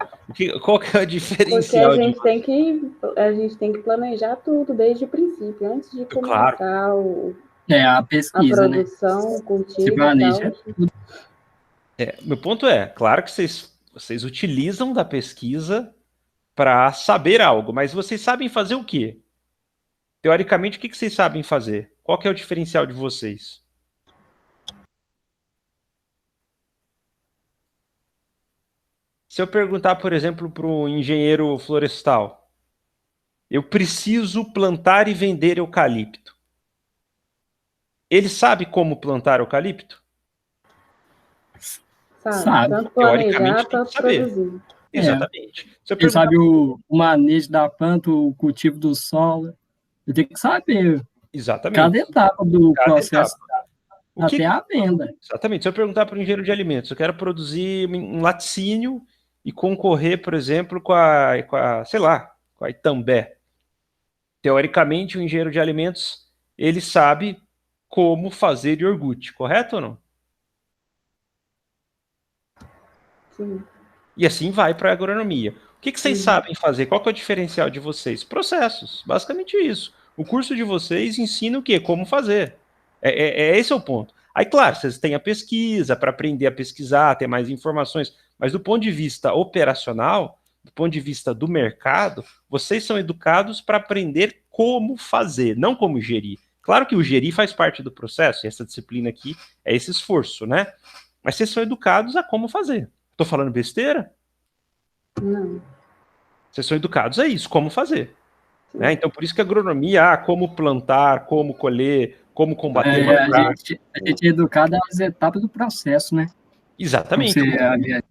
S1: Qual que é o
S4: Porque
S1: diferencial
S4: a gente tem que planejar tudo desde o princípio, antes de
S1: Claro.
S4: começar
S2: A
S4: a
S2: pesquisa, né?
S4: produção, o cultivo
S2: Se
S4: e
S2: planeja
S4: tal.
S2: tudo.
S1: Meu ponto é, claro que vocês utilizam da pesquisa para saber algo, mas vocês sabem fazer o quê? Teoricamente, o que vocês sabem fazer? Qual que é o diferencial de vocês? Se eu perguntar, por exemplo, para o engenheiro florestal, eu preciso plantar e vender eucalipto. Ele sabe como plantar eucalipto?
S4: Sabe? Tanto planejar,
S1: Teoricamente tem que
S4: tanto
S1: saber.
S4: produzir.
S1: Exatamente. Se eu
S2: Quem
S1: perguntar,
S2: sabe o manejo da planta, o cultivo do solo. Eu tenho que saber cada
S1: exatamente.
S2: etapa do
S1: Cada
S2: processo
S1: etapa.
S2: até a venda.
S1: Exatamente. Se eu perguntar para o engenheiro de alimentos, eu quero produzir um laticínio e concorrer, por exemplo, sei lá, com a Itambé. Teoricamente, o engenheiro de alimentos, ele sabe como fazer iogurte, correto ou não?
S4: Sim.
S1: E assim vai para a agronomia. O que vocês
S4: Uhum.
S1: sabem fazer? Qual que é o diferencial de vocês? Processos, basicamente isso. O curso de vocês ensina o quê? Como fazer. Esse é o ponto. Aí, claro, vocês têm a pesquisa para aprender a pesquisar, ter mais informações, mas do ponto de vista operacional, do ponto de vista do mercado, vocês são educados para aprender como fazer, não como gerir. Claro que o gerir faz parte do processo, e essa disciplina aqui é esse esforço, né? Mas vocês são educados a como fazer. Estou falando besteira?
S4: Não.
S1: Vocês são educados a isso, como fazer. Né? Então, por isso que a agronomia, como plantar, como colher, como combater uma praga.
S2: A gente é educado às etapas do processo, né?
S1: Exatamente.
S2: Você,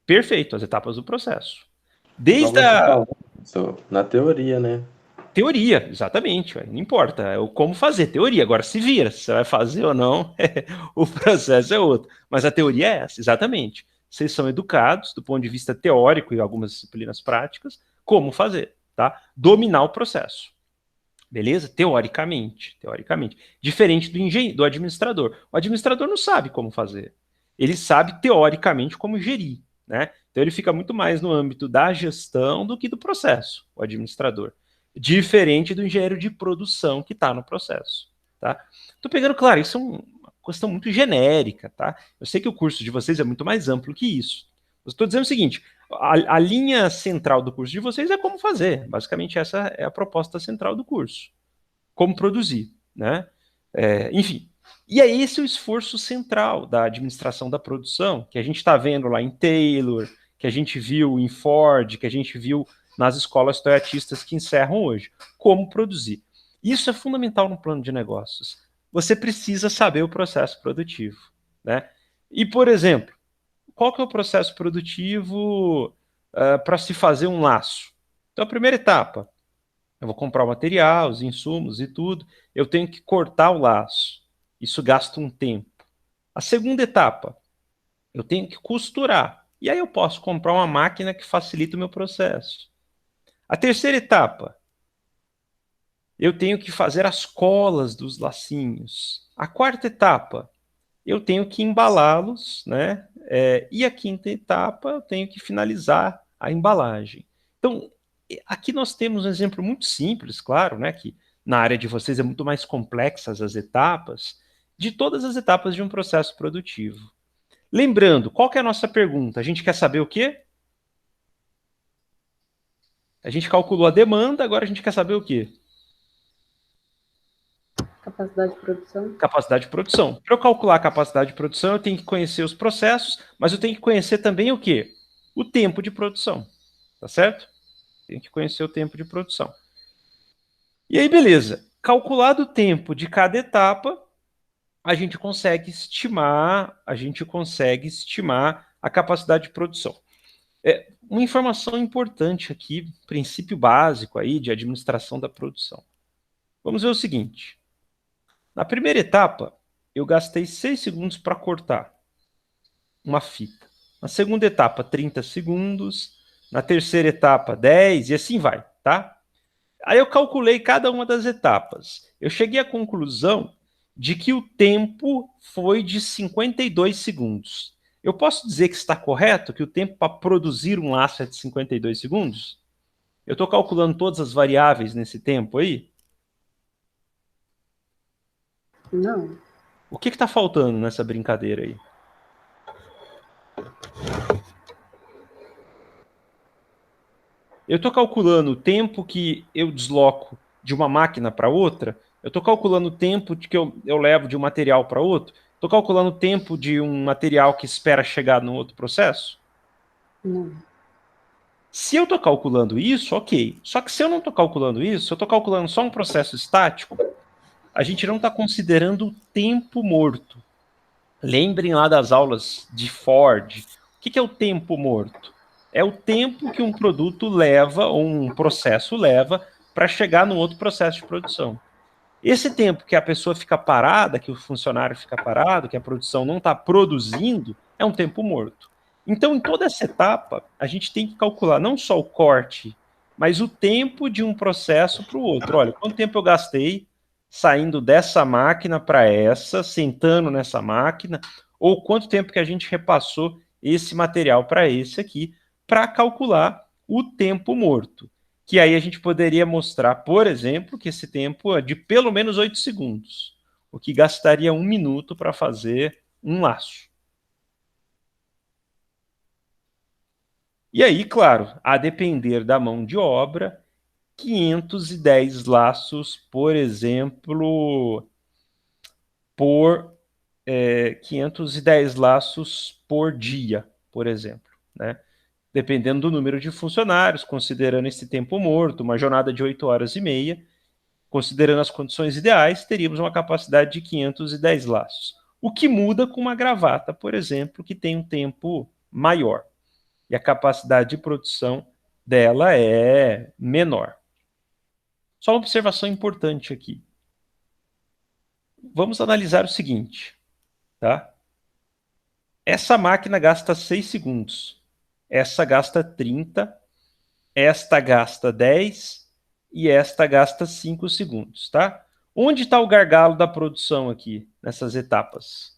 S1: Perfeito, as etapas do processo. Desde a
S3: na teoria, né?
S1: teoria, exatamente. Não importa, é o como fazer, teoria. Agora se vira, se você vai fazer ou não, o processo é outro. Mas a teoria é essa, exatamente. Vocês são educados, do ponto de vista teórico e algumas disciplinas práticas, como fazer, tá? Dominar o processo. Beleza? Teoricamente. Diferente do administrador. O administrador não sabe como fazer. Ele sabe, teoricamente, como gerir, né? Então, ele fica muito mais no âmbito da gestão do que do processo, o administrador. Diferente do engenheiro de produção que está no processo, tá? Tô pegando, claro, isso é uma questão muito genérica, tá? Eu sei que o curso de vocês é muito mais amplo que isso. Eu estou dizendo o seguinte, a linha central do curso de vocês é como fazer. Basicamente, essa é a proposta central do curso. Como produzir, né? Enfim. E é esse o esforço central da administração da produção, que a gente está vendo lá em Taylor, que a gente viu em Ford, que a gente viu nas escolas toyotistas que encerram hoje. Como produzir. Isso é fundamental no plano de negócios. Você precisa saber o processo produtivo, né? E, por exemplo, qual que é o processo produtivo para se fazer um laço? Então, a primeira etapa, eu vou comprar o material, os insumos e tudo, eu tenho que cortar o laço. Isso gasta um tempo. A segunda etapa, eu tenho que costurar. E aí eu posso comprar uma máquina que facilita o meu processo. A terceira etapa, eu tenho que fazer as colas dos lacinhos. A quarta etapa, eu tenho que embalá-los, né? E a quinta etapa, eu tenho que finalizar a embalagem. Então, aqui nós temos um exemplo muito simples, claro, né? Que na área de vocês é muito mais complexas as etapas, de todas as etapas de um processo produtivo. Lembrando, qual que é a nossa pergunta? A gente quer saber o quê? A gente calculou a demanda, agora a gente quer saber o quê?
S4: Capacidade de produção.
S1: Capacidade de produção. Para eu calcular a capacidade de produção, eu tenho que conhecer os processos, mas eu tenho que conhecer também o quê? O tempo de produção. Tá certo? Tenho que conhecer o tempo de produção. E aí, beleza. Calculado o tempo de cada etapa, a gente consegue estimar a capacidade de produção. Uma informação importante aqui, princípio básico aí de administração da produção. Vamos ver o seguinte. Na primeira etapa, eu gastei 6 segundos para cortar uma fita. Na segunda etapa, 30 segundos. Na terceira etapa, 10 e assim vai, tá? Aí eu calculei cada uma das etapas. Eu cheguei à conclusão de que o tempo foi de 52 segundos. Eu posso dizer que está correto, que o tempo para produzir um laço é de 52 segundos? Eu estou calculando todas as variáveis nesse tempo aí?
S4: Não.
S1: O que está faltando nessa brincadeira aí? Eu estou calculando o tempo que eu desloco de uma máquina para outra, eu estou calculando o tempo que eu levo de um material para outro, estou calculando o tempo de um material que espera chegar no outro processo?
S4: Não.
S1: Se eu estou calculando isso, ok. Só que se eu não estou calculando isso, eu estou calculando só um processo estático, a gente não está considerando o tempo morto. Lembrem lá das aulas de Ford. O que é o tempo morto? É o tempo que um produto leva, ou um processo leva, para chegar no outro processo de produção. Esse tempo que a pessoa fica parada, que o funcionário fica parado, que a produção não está produzindo, é um tempo morto. Então, em toda essa etapa, a gente tem que calcular não só o corte, mas o tempo de um processo para o outro. Olha, quanto tempo eu gastei saindo dessa máquina para essa, sentando nessa máquina, ou quanto tempo que a gente repassou esse material para esse aqui, para calcular o tempo morto. que aí a gente poderia mostrar, por exemplo, que esse tempo é de pelo menos 8 segundos, o que gastaria 1 minuto para fazer um laço. E aí, claro, a depender da mão de obra, 510 laços, por exemplo, 510 laços por dia, por exemplo, né? Dependendo do número de funcionários, considerando esse tempo morto, uma jornada de 8 horas e meia, considerando as condições ideais, teríamos uma capacidade de 510 laços. O que muda com uma gravata, por exemplo, que tem um tempo maior. E a capacidade de produção dela é menor. Só uma observação importante aqui. Vamos analisar o seguinte, tá? Essa máquina gasta 6 segundos. Essa gasta 30, esta gasta 10 e esta gasta 5 segundos, tá? Onde está o gargalo da produção aqui, nessas etapas?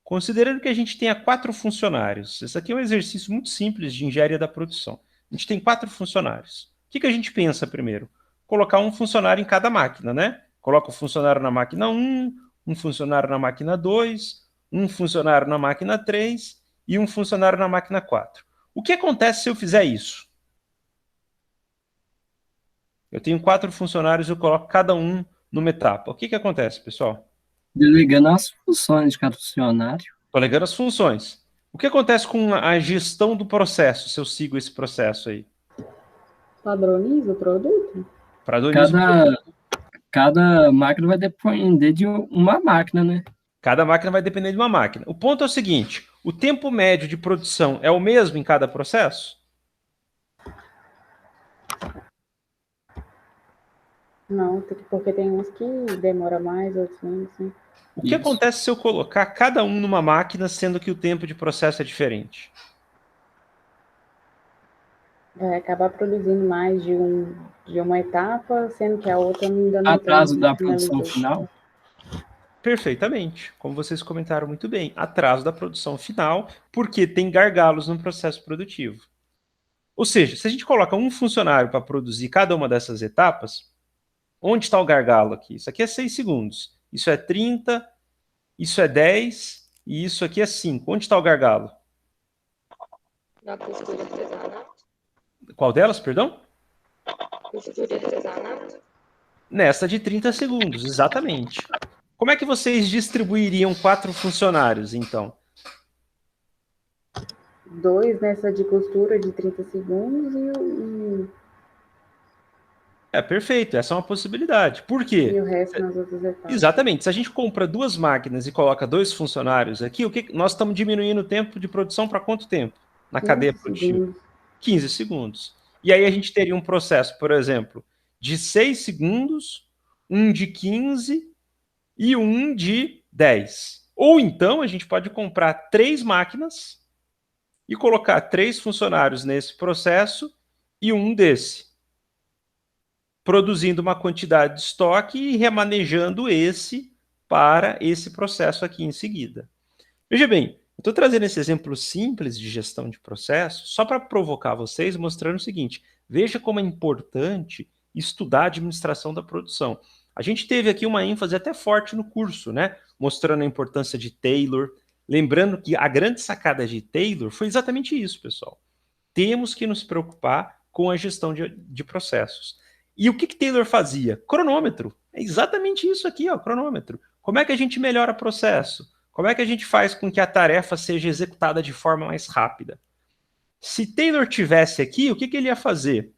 S1: Considerando que a gente tenha 4 funcionários, esse aqui é um exercício muito simples de engenharia da produção. A gente tem 4 funcionários. O que a gente pensa primeiro? Colocar um funcionário em cada máquina, né? Coloca o funcionário na máquina 1, um funcionário na máquina 2, um funcionário na máquina 3 e um funcionário na máquina 4. O que acontece se eu fizer isso? Eu tenho 4 funcionários, eu coloco cada um numa etapa. O que acontece, pessoal?
S2: Delegando as funções de cada funcionário.
S1: Estou legando as funções. O que acontece com a gestão do processo, se eu sigo esse processo aí?
S4: Padroniza o produto?
S2: Cada máquina vai depender de uma máquina, né?
S1: Cada máquina vai depender de uma máquina. O ponto é o seguinte, o tempo médio de produção é o mesmo em cada processo?
S4: Não, porque tem uns que demora mais, outros menos, né?
S1: O que acontece se eu colocar cada um numa máquina, sendo que o tempo de processo é diferente?
S4: Vai acabar produzindo mais de uma etapa, sendo que a outra ainda não
S2: Atraso da
S4: finalizou.
S2: produção final?
S1: Perfeitamente, como vocês comentaram muito bem. Atraso da produção final, porque tem gargalos no processo produtivo. Ou seja, se a gente coloca um funcionário para produzir cada uma dessas etapas, onde está o gargalo aqui? Isso aqui é 6 segundos. Isso é 30, isso é 10 e isso aqui é 5. Onde está o gargalo?
S5: Na costura artesanal.
S1: Qual delas, perdão?
S5: Costura artesanal.
S1: Nessa de 30 segundos, exatamente. Como é que vocês distribuiriam 4 funcionários, então?
S4: 2 nessa de costura de 30 segundos
S1: Perfeito, essa é uma possibilidade. Por quê?
S4: e o resto nas outras etapas.
S1: Exatamente. Se a gente compra 2 máquinas e coloca 2 funcionários aqui, nós estamos diminuindo o tempo de produção para quanto tempo? Na cadeia produtiva?
S4: Segundos.
S1: 15 segundos. E aí a gente teria um processo, por exemplo, de 6 segundos, um de 15 e um de 10. Ou então a gente pode comprar 3 máquinas e colocar 3 funcionários nesse processo e um desse, produzindo uma quantidade de estoque e remanejando esse para esse processo aqui em seguida. Veja bem, eu estou trazendo esse exemplo simples de gestão de processo só para provocar vocês, mostrando o seguinte, veja como é importante estudar a administração da produção. A gente teve aqui uma ênfase até forte no curso, né? Mostrando a importância de Taylor. Lembrando que a grande sacada de Taylor foi exatamente isso, pessoal. Temos que nos preocupar com a gestão de processos. E o que Taylor fazia? Cronômetro. É exatamente isso aqui, ó, cronômetro. Como é que a gente melhora o processo? Como é que a gente faz com que a tarefa seja executada de forma mais rápida? Se Taylor tivesse aqui, o que ele ia fazer?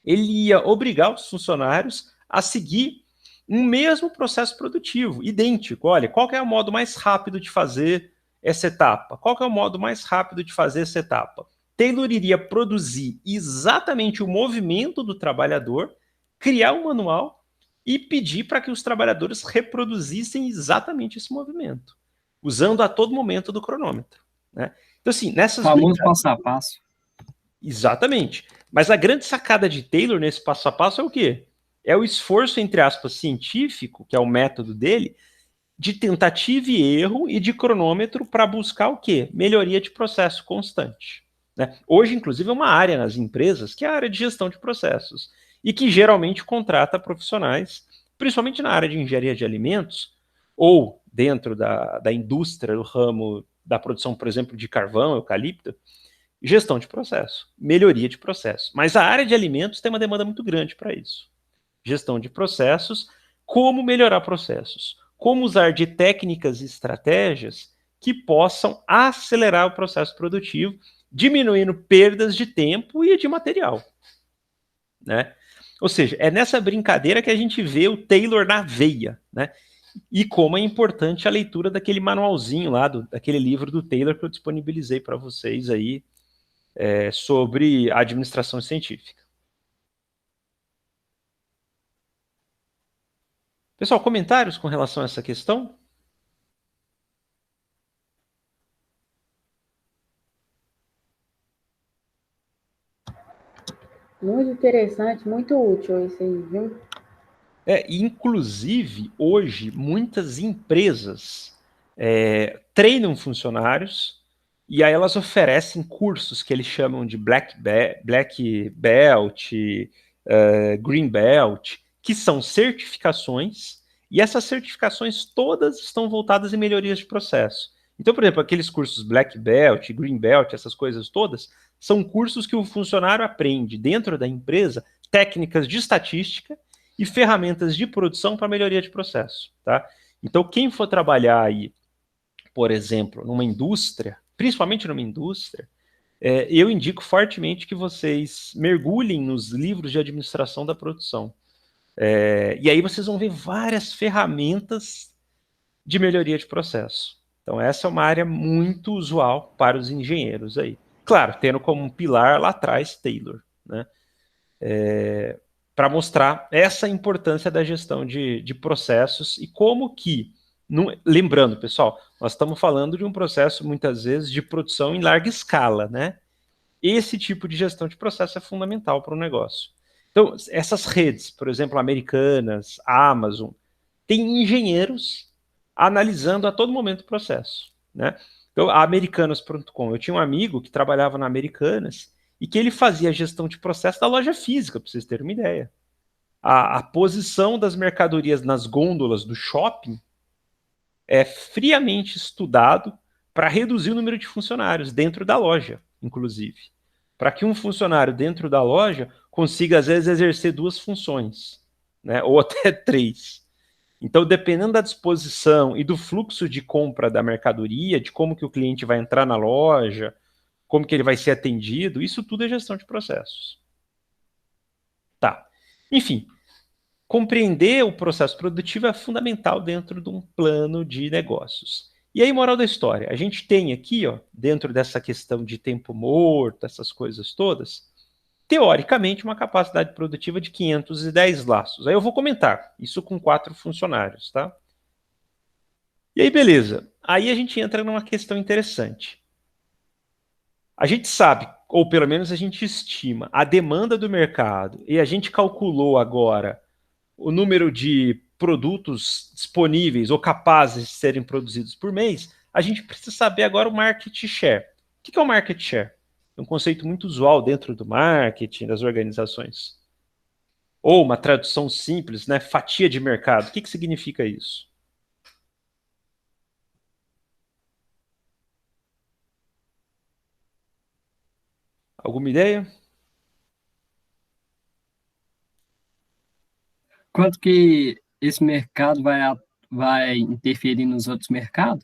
S1: Ele ia obrigar os funcionários a seguir um mesmo processo produtivo, idêntico. Olha, qual que é o modo mais rápido de fazer essa etapa? Qual que é o modo mais rápido de fazer essa etapa? Taylor iria produzir exatamente o movimento do trabalhador, criar um manual e pedir para que os trabalhadores reproduzissem exatamente esse movimento, usando a todo momento do cronômetro, né? Então, assim, nessas...
S2: O famoso passo a passo.
S1: Exatamente. Mas a grande sacada de Taylor nesse passo a passo é o quê? É o esforço, entre aspas, científico, que é o método dele, de tentativa e erro e de cronômetro para buscar o quê? Melhoria de processo constante. né? Hoje, inclusive, é uma área nas empresas que é a área de gestão de processos e que geralmente contrata profissionais, principalmente na área de engenharia de alimentos ou dentro da indústria, do ramo da produção, por exemplo, de carvão, eucalipto, gestão de processo, melhoria de processo. Mas a área de alimentos tem uma demanda muito grande para isso. Gestão de processos, como melhorar processos, como usar de técnicas e estratégias que possam acelerar o processo produtivo, diminuindo perdas de tempo e de material, né? Ou seja, é nessa brincadeira que a gente vê o Taylor na veia, né? E como é importante a leitura daquele manualzinho lá, daquele livro do Taylor que eu disponibilizei para vocês aí, sobre administração científica. Pessoal, comentários com relação a essa questão?
S4: Muito interessante, muito útil isso aí, viu?
S1: Inclusive, hoje, muitas empresas treinam funcionários e aí elas oferecem cursos que eles chamam de Black Belt, Green Belt, que são certificações, e essas certificações todas estão voltadas em melhorias de processo. Então, por exemplo, aqueles cursos Black Belt, Green Belt, essas coisas todas, são cursos que o funcionário aprende dentro da empresa técnicas de estatística e ferramentas de produção para melhoria de processo, tá? Então, quem for trabalhar aí, por exemplo, numa indústria, principalmente numa indústria, eu indico fortemente que vocês mergulhem nos livros de administração da produção. E aí vocês vão ver várias ferramentas de melhoria de processo. Então, essa é uma área muito usual para os engenheiros aí. Claro, tendo como um pilar lá atrás Taylor, né? Para mostrar essa importância da gestão de processos e como que, lembrando, pessoal, nós estamos falando de um processo, muitas vezes, de produção em larga escala, né? Esse tipo de gestão de processo é fundamental para o negócio. Então, essas redes, por exemplo, americanas, a Amazon, tem engenheiros analisando a todo momento o processo, né? Então, a Americanas.com, eu tinha um amigo que trabalhava na Americanas e que ele fazia a gestão de processo da loja física, para vocês terem uma ideia. A posição das mercadorias nas gôndolas do shopping é friamente estudado para reduzir o número de funcionários dentro da loja, inclusive. Para que um funcionário dentro da loja consiga, às vezes, exercer 2 funções, né? Ou até 3. Então, dependendo da disposição e do fluxo de compra da mercadoria, de como que o cliente vai entrar na loja, como que ele vai ser atendido, isso tudo é gestão de processos. Tá. Enfim, compreender o processo produtivo é fundamental dentro de um plano de negócios. E aí, moral da história, a gente tem aqui, ó, dentro dessa questão de tempo morto, essas coisas todas, teoricamente, uma capacidade produtiva de 510 laços. Aí eu vou comentar, isso com 4 funcionários, tá? E aí, beleza. Aí a gente entra numa questão interessante. A gente sabe, ou pelo menos a gente estima, a demanda do mercado e a gente calculou agora o número de produtos disponíveis ou capazes de serem produzidos por mês, a gente precisa saber agora o market share. O que é o market share? É um conceito muito usual dentro do marketing, das organizações. Ou uma tradução simples, né? Fatia de mercado. O que significa isso? Alguma ideia?
S2: Quanto que esse mercado vai interferir nos outros mercados?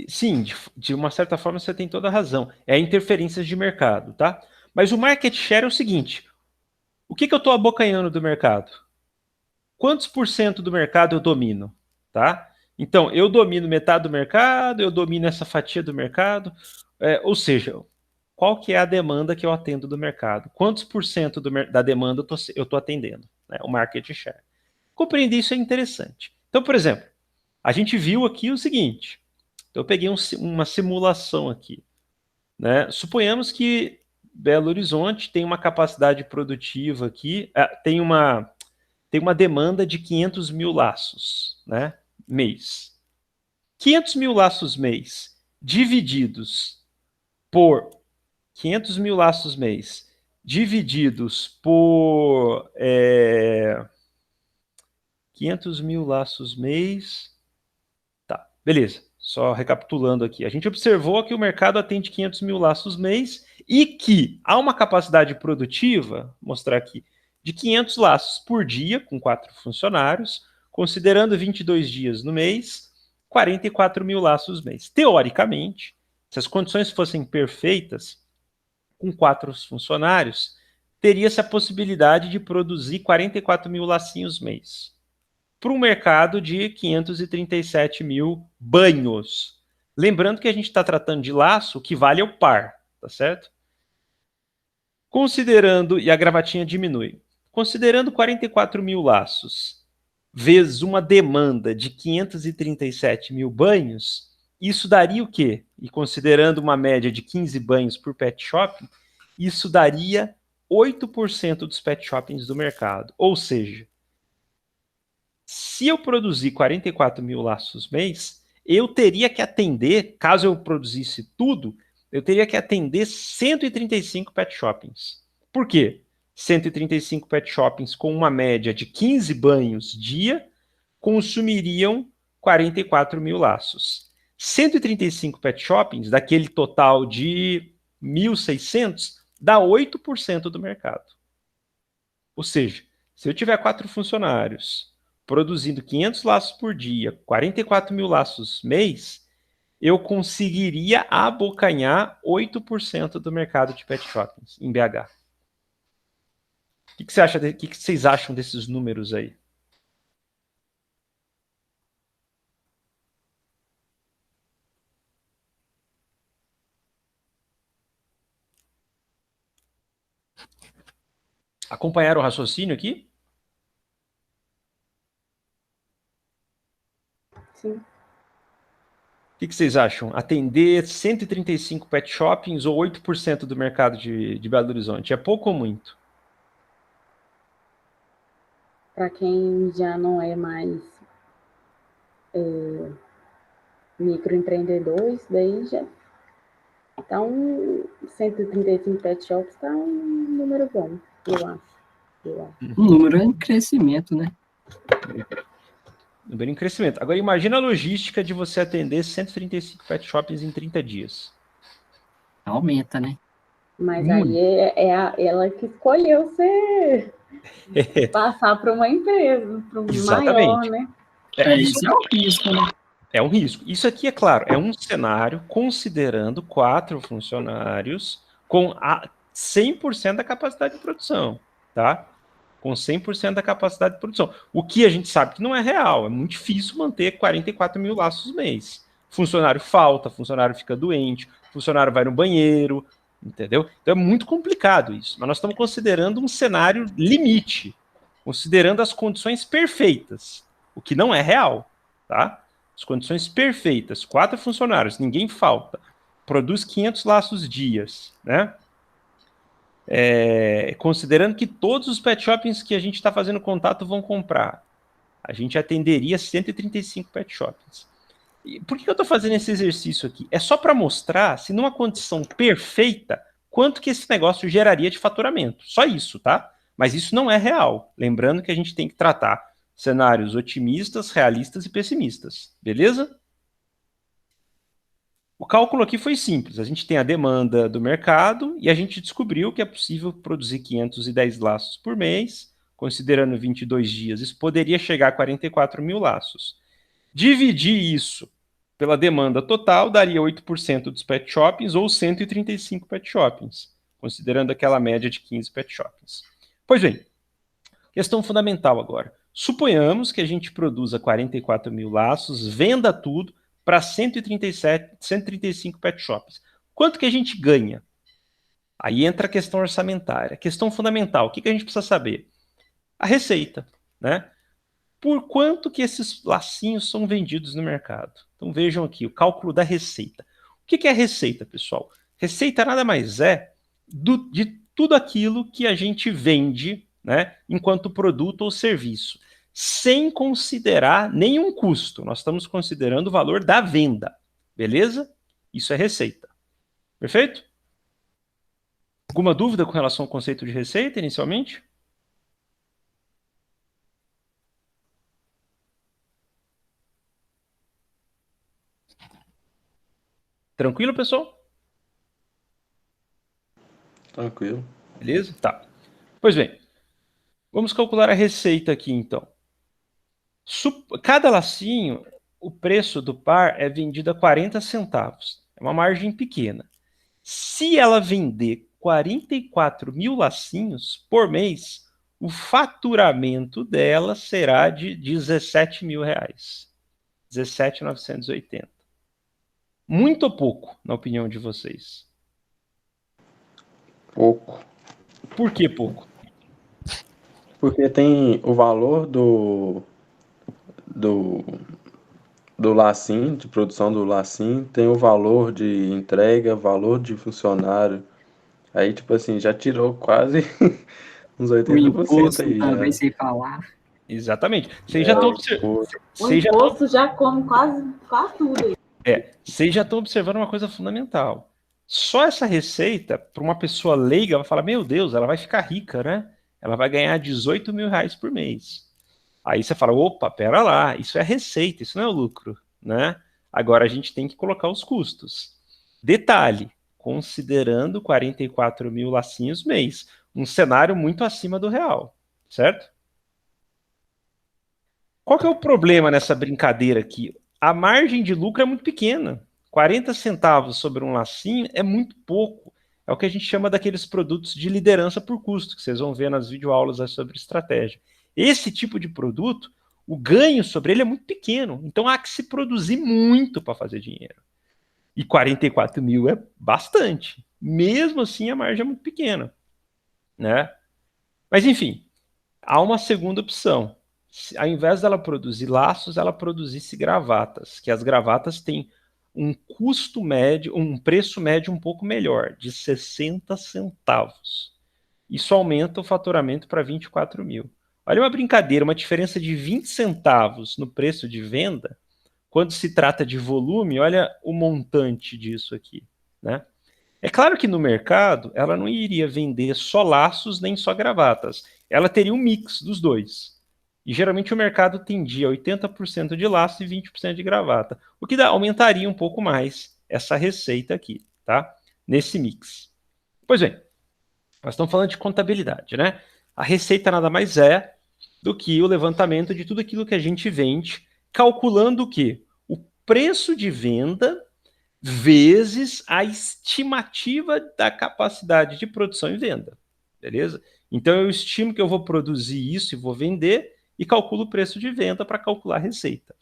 S1: Sim, de uma certa forma você tem toda a razão. É interferências de mercado, tá? Mas o market share é o seguinte: o que eu estou abocanhando do mercado? Quantos por cento do mercado eu domino, tá? Então, eu domino metade do mercado, eu domino essa fatia do mercado, ou seja, qual que é a demanda que eu atendo do mercado? Quantos por cento da demanda eu estou atendendo? Né? O market share. Compreender isso é interessante. Então, por exemplo, a gente viu aqui o seguinte, eu peguei uma simulação aqui, né? Suponhamos que Belo Horizonte tem uma capacidade produtiva aqui, tem uma demanda de 500 mil laços, né, mês. 500 mil laços mês divididos por 500 mil laços mês divididos por 500 mil laços mês. Tá, beleza. Só recapitulando aqui. A gente observou que o mercado atende 500 mil laços mês e que há uma capacidade produtiva, vou mostrar aqui, de 500 laços por dia, com 4 funcionários, considerando 22 dias no mês, 44 mil laços mês. Teoricamente, se as condições fossem perfeitas, com 4 funcionários, teria-se a possibilidade de produzir 44 mil lacinhos mês para um mercado de 537 mil banhos. Lembrando que a gente está tratando de laço, que vale ao par, tá certo? Considerando, e a gravatinha diminui, considerando 44 mil laços vezes uma demanda de 537 mil banhos, isso daria o quê? E considerando uma média de 15 banhos por pet shopping, isso daria 8% dos pet shoppings do mercado. Ou seja, se eu produzir 44 mil laços mês, eu teria que atender, caso eu produzisse tudo, eu teria que atender 135 pet shoppings. Por quê? 135 pet shoppings com uma média de 15 banhos dia consumiriam 44 mil laços. 135 pet shoppings, daquele total de 1.600, dá 8% do mercado. Ou seja, se eu tiver 4 funcionários produzindo 500 laços por dia, 44 mil laços mês, eu conseguiria abocanhar 8% do mercado de pet shoppings em BH. O que você acha? O que vocês acham desses números aí? Acompanharam o raciocínio aqui?
S4: Sim.
S1: O que vocês acham? Atender 135 pet shoppings ou 8% do mercado de Belo Horizonte? É pouco ou muito?
S4: Para quem já não é mais microempreendedor, isso daí já tá 135 pet shops, tá um número bom, eu acho.
S2: Um número em crescimento, né?
S1: Número em crescimento. Agora, imagina a logística de você atender 135 pet shoppings em 30 dias.
S2: Aumenta, né?
S4: Mas aí ela que escolheu passar para uma empresa, para um maior, né?
S2: Isso é um risco, né?
S1: É um risco. Isso aqui, é claro, é um cenário considerando 4 funcionários com 100% da capacidade de produção, tá? Com 100% da capacidade de produção. O que a gente sabe que não é real, é muito difícil manter 44 mil laços mês. Funcionário falta, funcionário fica doente, funcionário vai no banheiro, entendeu? Então é muito complicado isso, mas nós estamos considerando um cenário limite, considerando as condições perfeitas, o que não é real, tá? As condições perfeitas, 4 funcionários, ninguém falta, produz 500 laços dias, né? Considerando que todos os pet shoppings que a gente está fazendo contato vão comprar, a gente atenderia 135 pet shoppings. E por que eu estou fazendo esse exercício aqui? É só para mostrar, se numa condição perfeita, quanto que esse negócio geraria de faturamento. Só isso, tá? Mas isso não é real. Lembrando que a gente tem que tratar cenários otimistas, realistas e pessimistas. Beleza? O cálculo aqui foi simples. A gente tem a demanda do mercado e a gente descobriu que é possível produzir 510 laços por mês, considerando 22 dias. Isso poderia chegar a 44 mil laços. Dividir isso pela demanda total daria 8% dos pet shoppings ou 135 pet shoppings, considerando aquela média de 15 pet shoppings. Pois bem, questão fundamental agora. Suponhamos que a gente produza 44 mil laços, venda tudo para 135 pet shops. Quanto que a gente ganha? Aí entra a questão orçamentária. Questão fundamental, o que a gente precisa saber? A receita, né? Por quanto que esses lacinhos são vendidos no mercado? Então vejam aqui, o cálculo da receita. O que é a receita, pessoal? Receita nada mais é de tudo aquilo que a gente vende, né, enquanto produto ou serviço, sem considerar nenhum custo. Nós estamos considerando o valor da venda, beleza? Isso é receita. Perfeito? Alguma dúvida com relação ao conceito de receita, inicialmente? Tranquilo, pessoal?
S3: Tranquilo.
S1: Beleza? Tá. Pois bem, vamos calcular a receita aqui, então. Cada lacinho, o preço do par é vendido a 40 centavos. É uma margem pequena. Se ela vender 44 mil lacinhos por mês, o faturamento dela será de 17 mil reais. 17.980. Muito ou pouco, na opinião de vocês?
S3: Pouco.
S1: Por que pouco?
S3: Porque tem o valor do, do lacinho, de produção do lacinho, tem o valor de entrega, valor de funcionário. Aí, tipo assim, já tirou quase uns
S2: O
S3: 80%
S2: imposto
S3: aí
S2: também,
S3: já.
S2: sem falar.
S1: Exatamente. Vocês já estão
S4: O imposto já come quase tudo.
S1: Vocês já estão observando uma coisa fundamental. Só essa receita, para uma pessoa leiga, vai falar: meu Deus, ela vai ficar rica, né? Ela vai ganhar 18 mil reais por mês. Aí você fala: opa, pera lá, isso é receita, isso não é o lucro, né? Agora a gente tem que colocar os custos. Detalhe, considerando 44 mil lacinhos mês, um cenário muito acima do real, certo? Qual que é o problema nessa brincadeira aqui? A margem de lucro é muito pequena. 40 centavos sobre um lacinho é muito pouco. É o que a gente chama daqueles produtos de liderança por custo, que vocês vão ver nas videoaulas sobre estratégia. Esse tipo de produto, o ganho sobre ele é muito pequeno. Então há que se produzir muito para fazer dinheiro. E 44 mil é bastante. Mesmo assim, a margem é muito pequena, né? Mas enfim, há uma segunda opção. Ao invés dela produzir laços, ela produzisse gravatas, que as gravatas têm um custo médio, um preço médio um pouco melhor, de 60 centavos. Isso aumenta o faturamento para 24 mil. Olha uma brincadeira, uma diferença de 20 centavos no preço de venda, quando se trata de volume, olha o montante disso aqui, né? É claro que no mercado ela não iria vender só laços nem só gravatas. Ela teria um mix dos dois. E geralmente o mercado tendia 80% de laço e 20% de gravata, o que aumentaria um pouco mais essa receita aqui, tá? Nesse mix. Pois bem, nós estamos falando de contabilidade, né? A receita nada mais é do que o levantamento de tudo aquilo que a gente vende, calculando o quê? O preço de venda vezes a estimativa da capacidade de produção e venda, beleza? Então eu estimo que eu vou produzir isso e vou vender e calculo o preço de venda para calcular a receita.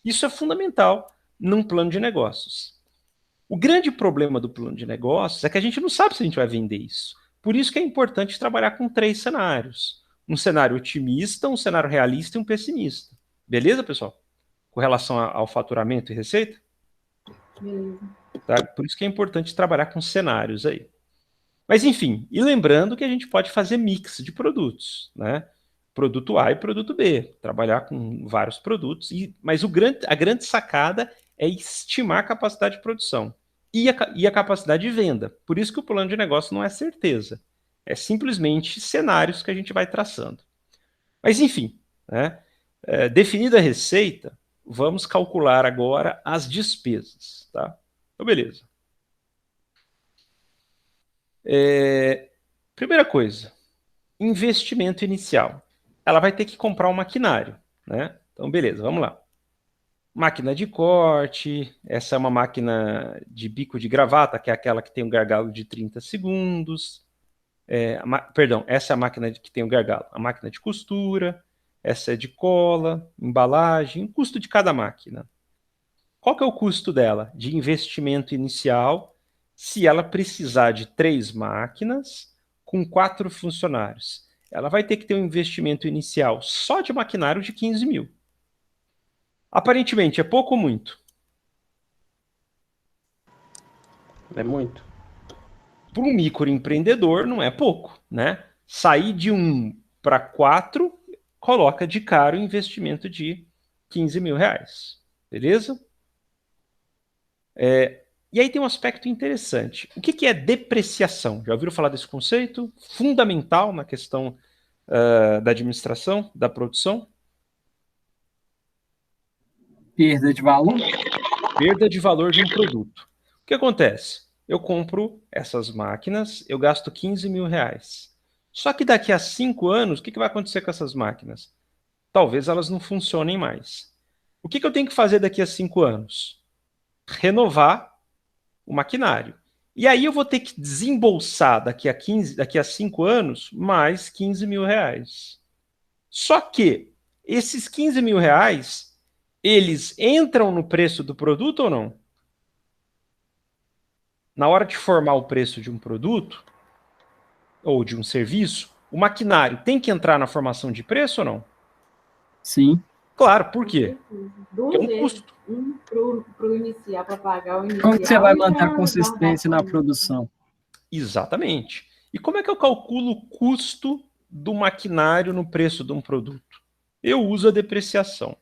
S1: Isso é fundamental num plano de negócios. O grande problema do plano de negócios é que a gente não sabe se a gente vai vender isso. Por isso que é importante trabalhar com 3 cenários. Um cenário otimista, um cenário realista e um pessimista. Beleza, pessoal? Com relação ao faturamento e receita?
S4: Beleza.
S1: Tá? Por isso que é importante trabalhar com cenários aí. Mas enfim, e lembrando que a gente pode fazer mix de produtos, né? Produto A e produto B, trabalhar com vários produtos, mas a grande sacada é estimar a capacidade de produção e a capacidade de venda. Por isso que o plano de negócio não é certeza, é simplesmente cenários que a gente vai traçando. Mas enfim, né? Definida a receita, vamos calcular agora as despesas, tá? Então, beleza. Primeira coisa, investimento inicial. Ela vai ter que comprar um maquinário, né? Então, beleza, vamos lá. Máquina de corte, essa é uma máquina de bico de gravata, que é aquela que tem um gargalo de 30 segundos. Perdão, essa é a máquina que tem o gargalo. A máquina de costura, essa é de cola, embalagem, o custo de cada máquina. Qual que é o custo dela? De investimento inicial, se ela precisar de 3 máquinas com 4 funcionários. Ela vai ter que ter um investimento inicial só de maquinário de 15 mil. Aparentemente, é pouco ou muito?
S3: É muito.
S1: Para um microempreendedor, não é pouco, né? Sair de 1 para 4 coloca de cara o investimento de 15 mil reais. Beleza? E aí tem um aspecto interessante. O que é depreciação? Já ouviram falar desse conceito? Fundamental na questão da administração, da produção?
S2: Perda de valor?
S1: Perda de valor de um produto. O que acontece? Eu compro essas máquinas, eu gasto 15 mil reais. Só que daqui a 5 anos, o que vai acontecer com essas máquinas? Talvez elas não funcionem mais. O que eu tenho que fazer daqui a 5 anos? Renovar o maquinário. E aí eu vou ter que desembolsar daqui a 5 anos mais 15 mil reais. Só que esses 15 mil reais, eles entram no preço do produto ou não? Na hora de formar o preço de um produto ou de um serviço, o maquinário tem que entrar na formação de preço ou não?
S2: Sim.
S1: Claro, por quê?
S4: Duas
S1: Porque é um
S4: vezes.
S1: custo.
S4: Para o inicial, para pagar o inicial.
S2: Como que você vai
S4: e
S2: manter a
S4: pra
S2: consistência na
S4: guardar
S2: produção?
S1: Exatamente. E como é que eu calculo o custo do maquinário no preço de um produto? Eu uso a depreciação.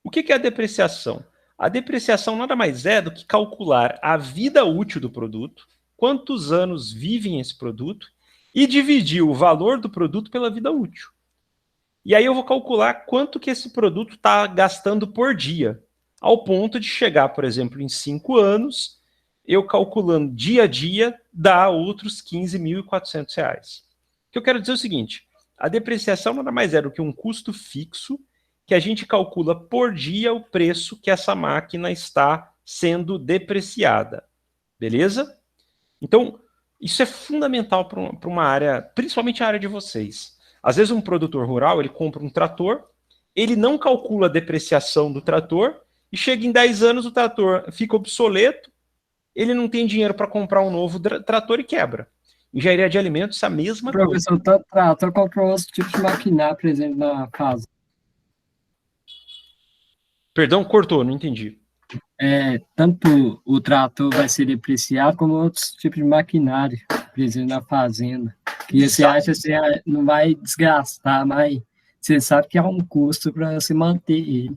S1: O que é a depreciação? A depreciação nada mais é do que calcular a vida útil do produto, quantos anos vivem esse produto, e dividir o valor do produto pela vida útil. E aí eu vou calcular quanto que esse produto está gastando por dia, ao ponto de chegar, por exemplo, em 5 anos, eu calculando dia a dia, dá outros R$ 15.400. O que eu quero dizer é o seguinte, a depreciação nada mais é do que um custo fixo que a gente calcula por dia o preço que essa máquina está sendo depreciada. Beleza? Então, isso é fundamental para uma área, principalmente a área de vocês. Às vezes um produtor rural, ele compra um trator, ele não calcula a depreciação do trator, e chega em 10 anos o trator fica obsoleto, ele não tem dinheiro para comprar um novo trator e quebra. Engenharia de alimentos, a mesma coisa.
S2: Professor, tanto trator comprou outros tipos de maquinário, por exemplo, na casa.
S1: Perdão, cortou, não entendi.
S2: Tanto o trator vai ser depreciado, como outros tipos de maquinário, por exemplo, na fazenda. Que você acha que você não vai desgastar, mas você sabe que há um custo para se manter ele.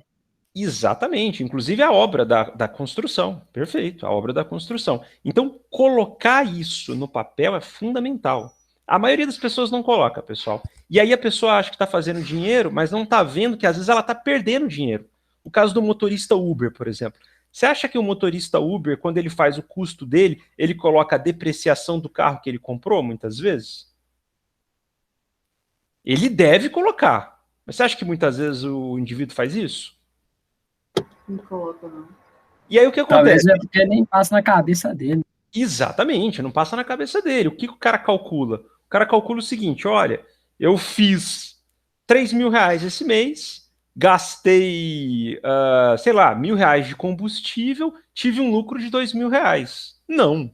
S1: Exatamente, inclusive a obra da construção. Perfeito, a obra da construção. Então, colocar isso no papel é fundamental. A maioria das pessoas não coloca, pessoal. E aí a pessoa acha que está fazendo dinheiro, mas não está vendo que às vezes ela está perdendo dinheiro. O caso do motorista Uber, por exemplo. Você acha que o motorista Uber, quando ele faz o custo dele, ele coloca a depreciação do carro que ele comprou, muitas vezes? Ele deve colocar. Mas você acha que muitas vezes o indivíduo faz isso?
S4: Não coloca, não.
S1: E aí o que
S2: Talvez
S1: acontece?
S2: é porque nem passa na cabeça dele.
S1: Exatamente, não passa na cabeça dele. O que o cara calcula? O cara calcula o seguinte, olha, eu fiz 3 mil reais esse mês, gastei, sei lá, R$ 1.000 de combustível, tive um lucro de 2 mil reais. Não,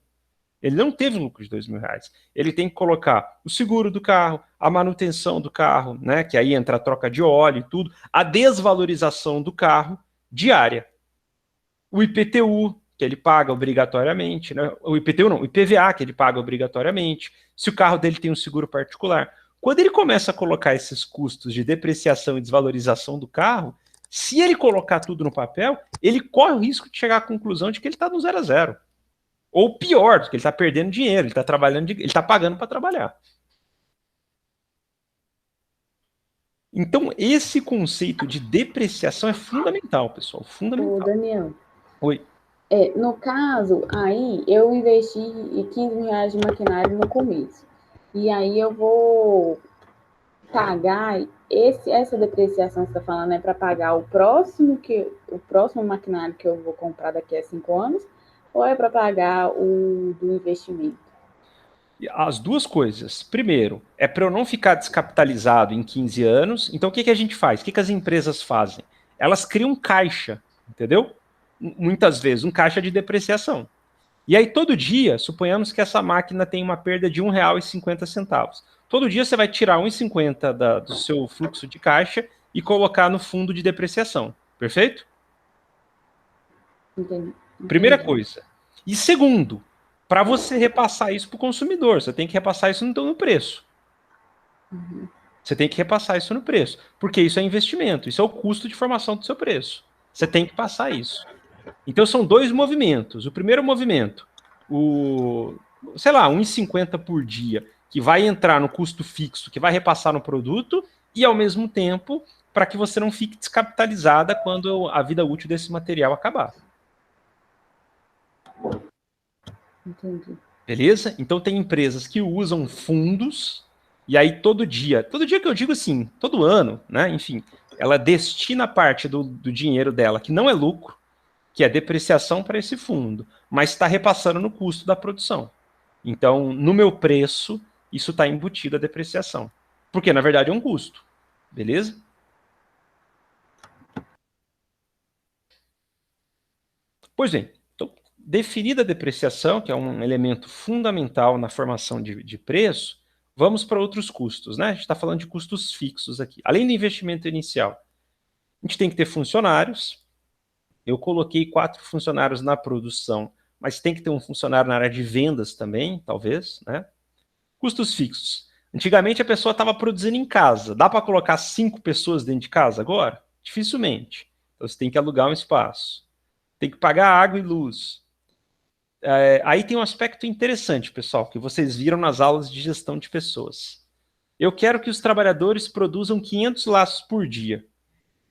S1: ele não teve um lucro de 2 mil reais. Ele tem que colocar o seguro do carro, a manutenção do carro, né? Que aí entra a troca de óleo e tudo, a desvalorização do carro diária. O IPTU, que ele paga obrigatoriamente, né? O IPTU não, o IPVA, que ele paga obrigatoriamente, se o carro dele tem um seguro particular. Quando ele começa a colocar esses custos de depreciação e desvalorização do carro, se ele colocar tudo no papel, ele corre o risco de chegar à conclusão de que ele está no 0 a 0. Ou pior, que ele está perdendo dinheiro, ele está trabalhando, ele está pagando para trabalhar. Então, esse conceito de depreciação é fundamental, pessoal. Fundamental.
S4: Ô, Daniel.
S1: Oi.
S4: No caso, aí eu investi em 15 mil reais de maquinário no começo. E aí eu vou pagar essa depreciação que você está falando é para pagar o próximo maquinário que eu vou comprar daqui a 5 anos, ou é para pagar o do investimento?
S1: As duas coisas. Primeiro, é para eu não ficar descapitalizado em 15 anos. Então, o que a gente faz? O que as empresas fazem? Elas criam caixa, entendeu? Muitas vezes, um caixa de depreciação. E aí, todo dia, suponhamos que essa máquina tem uma perda de R$1,50. Todo dia você vai tirar R$1,50 do seu fluxo de caixa e colocar no fundo de depreciação. Perfeito?
S4: Entendi.
S1: Primeira coisa. E segundo, para você repassar isso para o consumidor, você tem que repassar isso no preço.
S4: Uhum.
S1: Você tem que repassar isso no preço, porque isso é investimento, isso é o custo de formação do seu preço. Você tem que passar isso. Então são dois movimentos. O primeiro movimento, sei lá, 1,50 por dia, que vai entrar no custo fixo, que vai repassar no produto, e ao mesmo tempo, para que você não fique descapitalizada quando a vida útil desse material acabar.
S4: Entendi.
S1: Beleza? Então tem empresas que usam fundos, e aí todo dia que eu digo assim, todo ano, né? Enfim, ela destina parte do dinheiro dela, que não é lucro, que é depreciação para esse fundo, mas está repassando no custo da produção. Então, no meu preço, isso está embutido a depreciação. Porque, na verdade, é um custo. Beleza? Pois bem, então, definida a depreciação, que é um elemento fundamental na formação de preço, vamos para outros custos, né? A gente está falando de custos fixos aqui. Além do investimento inicial, a gente tem que ter funcionários. Eu coloquei 4 funcionários na produção, mas tem que ter um funcionário na área de vendas também, talvez, né? Custos fixos. Antigamente a pessoa estava produzindo em casa. Dá para colocar 5 pessoas dentro de casa agora? Dificilmente. Então você tem que alugar um espaço. Tem que pagar água e luz. Aí tem um aspecto interessante, pessoal, que vocês viram nas aulas de gestão de pessoas. Eu quero que os trabalhadores produzam 500 laços por dia.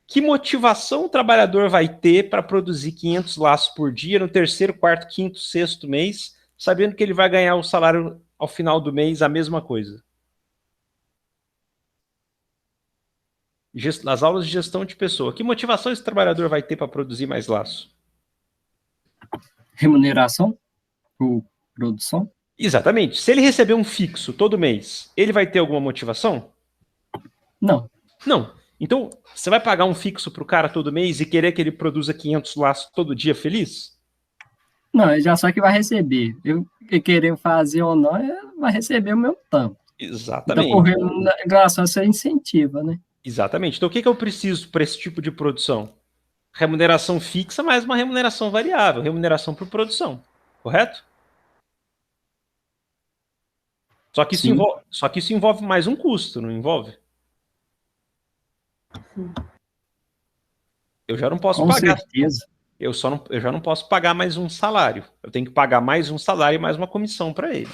S1: Que motivação o trabalhador vai ter para produzir 500 laços por dia no terceiro, quarto, quinto, sexto mês, sabendo que ele vai ganhar o salário ao final do mês a mesma coisa? Nas aulas de gestão de pessoa, que motivação esse trabalhador vai ter para produzir mais laço?
S2: Remuneração por produção?
S1: Exatamente. Se ele receber um fixo todo mês, ele vai ter alguma motivação?
S2: Não.
S1: Não. Então, você vai pagar um fixo para o cara todo mês e querer que ele produza 500 laços todo dia feliz?
S2: Não, ele já sabe que vai receber. Eu querer fazer ou não, ele vai receber o meu tanto.
S1: Exatamente.
S2: Então, por remuneração, você incentiva, né?
S1: Exatamente. Então, o que eu preciso para esse tipo de produção? Remuneração fixa mais uma remuneração variável, remuneração por produção, correto? Só que isso envolve mais um custo, não envolve? Eu já não posso pagar.
S2: Certeza.
S1: Eu já não posso pagar mais um salário. Eu tenho que pagar mais um salário e mais uma comissão para ele.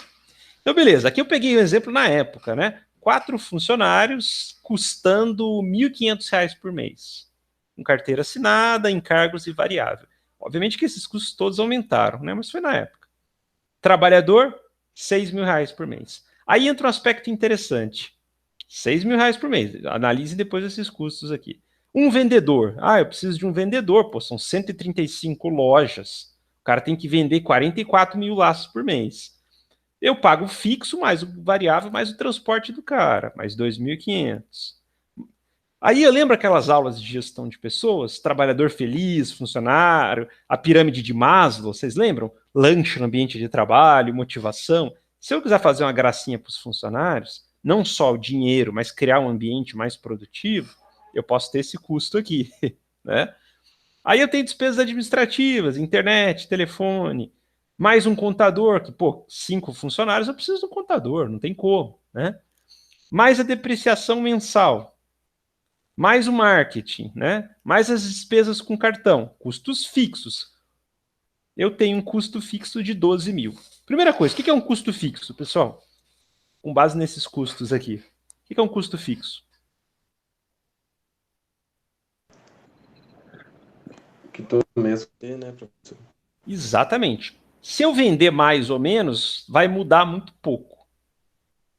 S1: Então, beleza. Aqui eu peguei um exemplo na época, né? 4 funcionários custando R$ 1.500 por mês. Com carteira assinada, encargos e variável. Obviamente que esses custos todos aumentaram, né? Mas foi na época. Trabalhador, R$ 6.000 por mês. Aí entra um aspecto interessante. R$ 6.000 por mês. Analise depois esses custos aqui. Um vendedor. Eu preciso de um vendedor. Pô, são 135 lojas. O cara tem que vender 44 mil laços por mês. Eu pago o fixo, mais o variável, mais o transporte do cara, mais 2.500. Aí eu lembro aquelas aulas de gestão de pessoas, trabalhador feliz, funcionário, a pirâmide de Maslow, vocês lembram? Lanche no ambiente de trabalho, motivação. Se eu quiser fazer uma gracinha para os funcionários, não só o dinheiro, mas criar um ambiente mais produtivo, eu posso ter esse custo aqui, né? Aí eu tenho despesas administrativas, internet, telefone, mais um contador, que, 5 funcionários, eu preciso de um contador, não tem como, né? Mais a depreciação mensal, mais o marketing, né? Mais as despesas com cartão, custos fixos. Eu tenho um custo fixo de 12 mil. Primeira coisa, o que é um custo fixo, pessoal? Com base nesses custos aqui. O que é um custo fixo?
S3: Que todo mês tem, né, professor?
S1: Exatamente. Se eu vender mais ou menos, vai mudar muito pouco.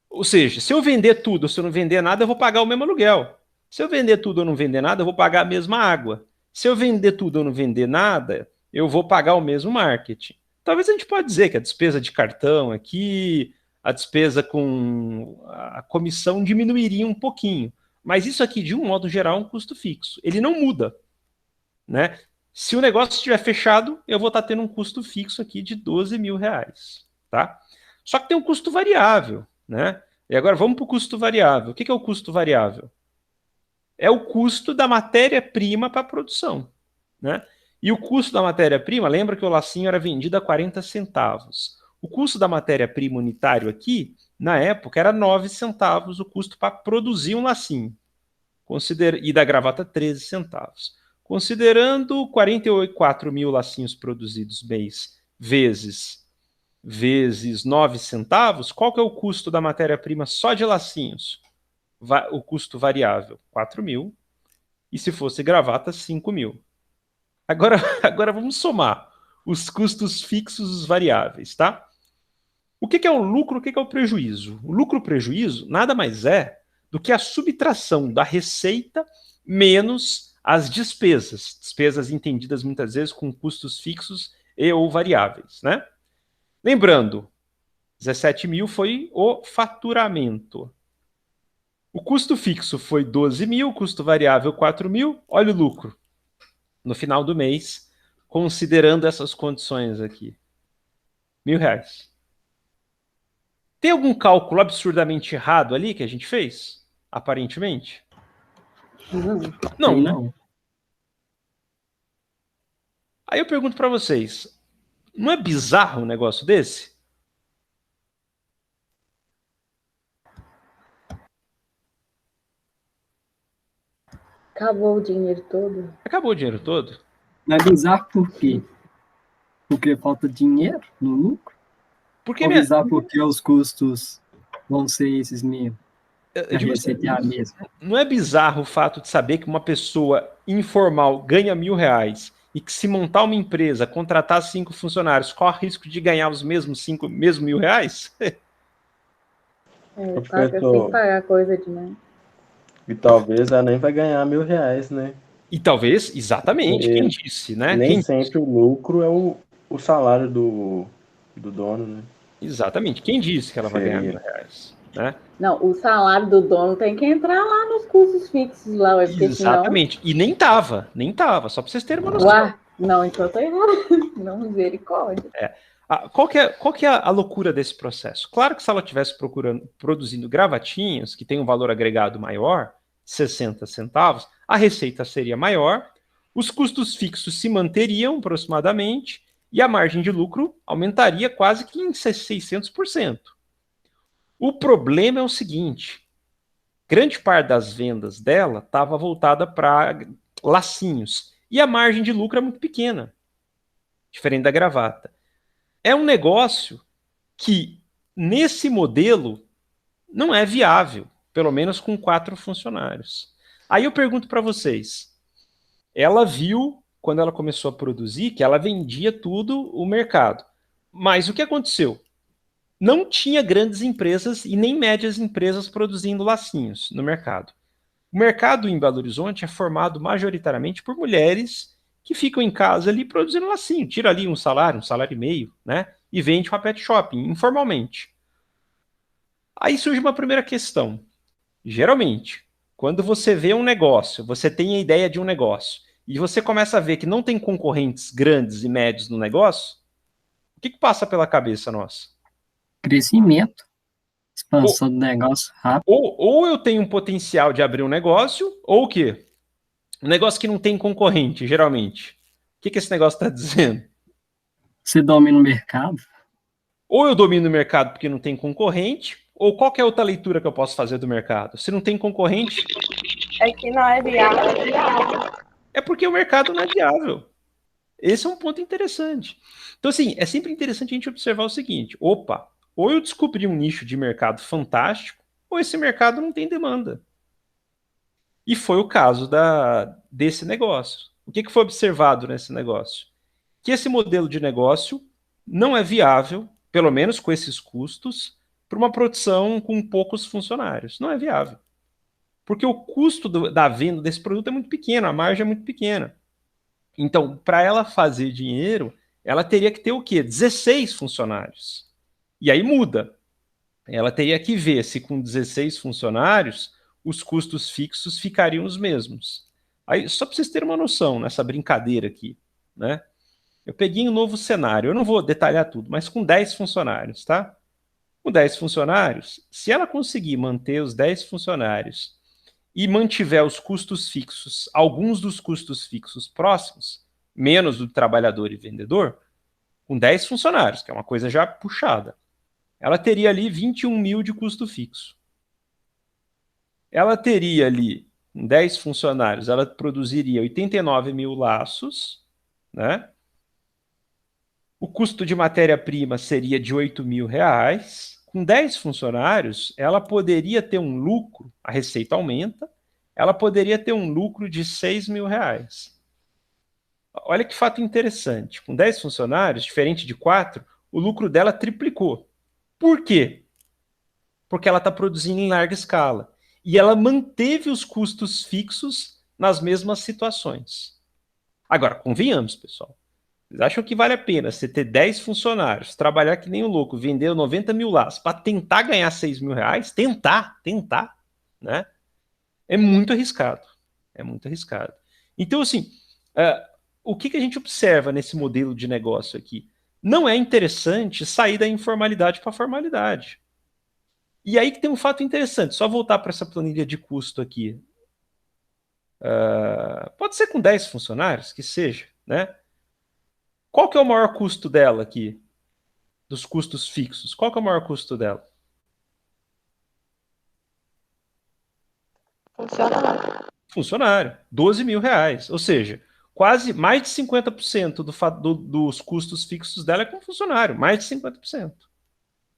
S1: Ou seja, se eu vender tudo ou se eu não vender nada, eu vou pagar o mesmo aluguel. Se eu vender tudo ou não vender nada, eu vou pagar a mesma água. Se eu vender tudo ou não vender nada, eu vou pagar o mesmo marketing. Talvez a gente pode dizer que a despesa de cartão aqui, a despesa com a comissão diminuiria um pouquinho. Mas isso aqui, de um modo geral, é um custo fixo. Ele não muda, né? Se o negócio estiver fechado, eu vou estar tendo um custo fixo aqui de 12 mil reais, tá? Só que tem um custo variável, né? E agora vamos para o custo variável. O que é o custo variável? É o custo da matéria-prima para a produção, né? E o custo da matéria-prima, lembra que o lacinho era vendido a 40 centavos. O custo da matéria-prima unitário aqui, na época, era 9 centavos o custo para produzir um lacinho. E da gravata, 13 centavos. Considerando 44 mil lacinhos produzidos mês vezes 9 centavos, qual que é o custo da matéria-prima só de lacinhos? O custo variável, 4 mil. E se fosse gravata, 5 mil. Agora vamos somar os custos fixos e os variáveis, tá? O que é o lucro, o que é o prejuízo? O lucro-prejuízo nada mais é do que a subtração da receita menos as despesas entendidas muitas vezes com custos fixos e ou variáveis, né? Lembrando, 17 mil foi o faturamento. O custo fixo foi 12 mil, custo variável 4 mil. Olha o lucro no final do mês, considerando essas condições aqui. R$1.000. Tem algum cálculo absurdamente errado ali que a gente fez? Aparentemente? Não, né?
S2: Não.
S1: Aí eu pergunto para vocês, não é bizarro um negócio desse?
S4: Acabou o dinheiro todo.
S1: Acabou o dinheiro todo?
S2: Mas é bizarro por quê? Porque falta dinheiro no lucro?
S1: Porque
S2: Ou bizarro porque os custos vão ser esses mesmo? A receita é a mesma.
S1: não é bizarro o fato de saber que uma pessoa informal ganha R$1.000 e que se montar uma empresa, contratar 5 funcionários, corre o risco de ganhar os mesmos R$1.000?
S4: Paga sem pagar coisa demais.
S3: E talvez ela nem vai ganhar R$1.000, né?
S1: E talvez, exatamente, quem disse, né?
S3: Nem sempre o lucro é o salário do dono, né?
S1: Exatamente, quem disse que ela vai ganhar R$1.000? Né?
S4: Não, o salário do dono tem que entrar lá nos custos fixos lá, porque
S1: exatamente, senão... e nem tava, só para vocês terem uma noção.
S4: Ué, não, então eu tô errado. Não, misericórdia.
S1: Qual que é a loucura desse processo? Claro que se ela estivesse produzindo gravatinhos, que tem um valor agregado maior, 60 centavos, a receita seria maior, os custos fixos se manteriam aproximadamente e a margem de lucro aumentaria quase que em 600%. O problema é o seguinte, grande parte das vendas dela estava voltada para lacinhos e a margem de lucro é muito pequena, diferente da gravata. É um negócio que, nesse modelo, não é viável, pelo menos com 4 funcionários. Aí eu pergunto para vocês, ela viu, quando ela começou a produzir, que ela vendia tudo o mercado. Mas o que aconteceu? Não tinha grandes empresas e nem médias empresas produzindo lacinhos no mercado. O mercado em Belo Horizonte é formado majoritariamente por mulheres que ficam em casa ali produzindo lacinho. Tira ali um salário e meio, né? E vende para pet shopping, informalmente. Aí surge uma primeira questão. Geralmente, quando você vê um negócio, você tem a ideia de um negócio, e você começa a ver que não tem concorrentes grandes e médios no negócio, o que passa pela cabeça nossa?
S2: Crescimento. Expansão do negócio rápido.
S1: Ou eu tenho um potencial de abrir um negócio, ou o quê? Um negócio que não tem concorrente, geralmente. O que esse negócio está dizendo?
S2: Você domina o mercado.
S1: Ou eu domino o mercado porque não tem concorrente, ou qual que é outra leitura que eu posso fazer do mercado? Se não tem concorrente...
S5: É que não é viável.
S1: É porque o mercado não é viável. Esse é um ponto interessante. Então, assim, é sempre interessante a gente observar o seguinte, opa, ou eu descobri um nicho de mercado fantástico, ou esse mercado não tem demanda. E foi o caso desse negócio. O que foi observado nesse negócio? Que esse modelo de negócio não é viável, pelo menos com esses custos, para uma produção com poucos funcionários. Não é viável. Porque o custo da venda desse produto é muito pequeno, a margem é muito pequena. Então, para ela fazer dinheiro, ela teria que ter o quê? 16 funcionários. E aí muda. Ela teria que ver se com 16 funcionários os custos fixos ficariam os mesmos. Aí, só para vocês terem uma noção nessa brincadeira aqui, né? Eu peguei um novo cenário, eu não vou detalhar tudo, mas com 10 funcionários, tá? Com 10 funcionários, se ela conseguir manter os 10 funcionários e mantiver os custos fixos, alguns dos custos fixos próximos, menos do trabalhador e vendedor, com 10 funcionários, que é uma coisa já puxada, ela teria ali 21 mil de custo fixo. Ela teria ali com 10 funcionários, ela produziria 89 mil laços, né? O custo de matéria-prima seria de R$ 8.000. Com 10 funcionários, ela poderia ter um lucro, a receita aumenta, ela poderia ter um lucro de R$ 6.000. Olha que fato interessante. Com 10 funcionários, diferente de 4, o lucro dela triplicou. Por quê? Porque ela está produzindo em larga escala. E ela manteve os custos fixos nas mesmas situações. Agora, convenhamos, pessoal. Vocês acham que vale a pena você ter 10 funcionários, trabalhar que nem um louco, vender 90 mil laços para tentar ganhar R$ 6.000? Tentar, né? É muito arriscado. É muito arriscado. Então, assim, o que a gente observa nesse modelo de negócio aqui? Não é interessante sair da informalidade para a formalidade. E aí que tem um fato interessante, só voltar para essa planilha de custo aqui. Pode ser com 10 funcionários, que seja, né? Qual que é o maior custo dela aqui? Dos custos fixos. Qual que é o maior custo dela?
S5: Funcionário.
S1: Funcionário. R$ 12.000. Ou seja, quase mais de 50% dos custos fixos dela é com funcionário. Mais de 50%.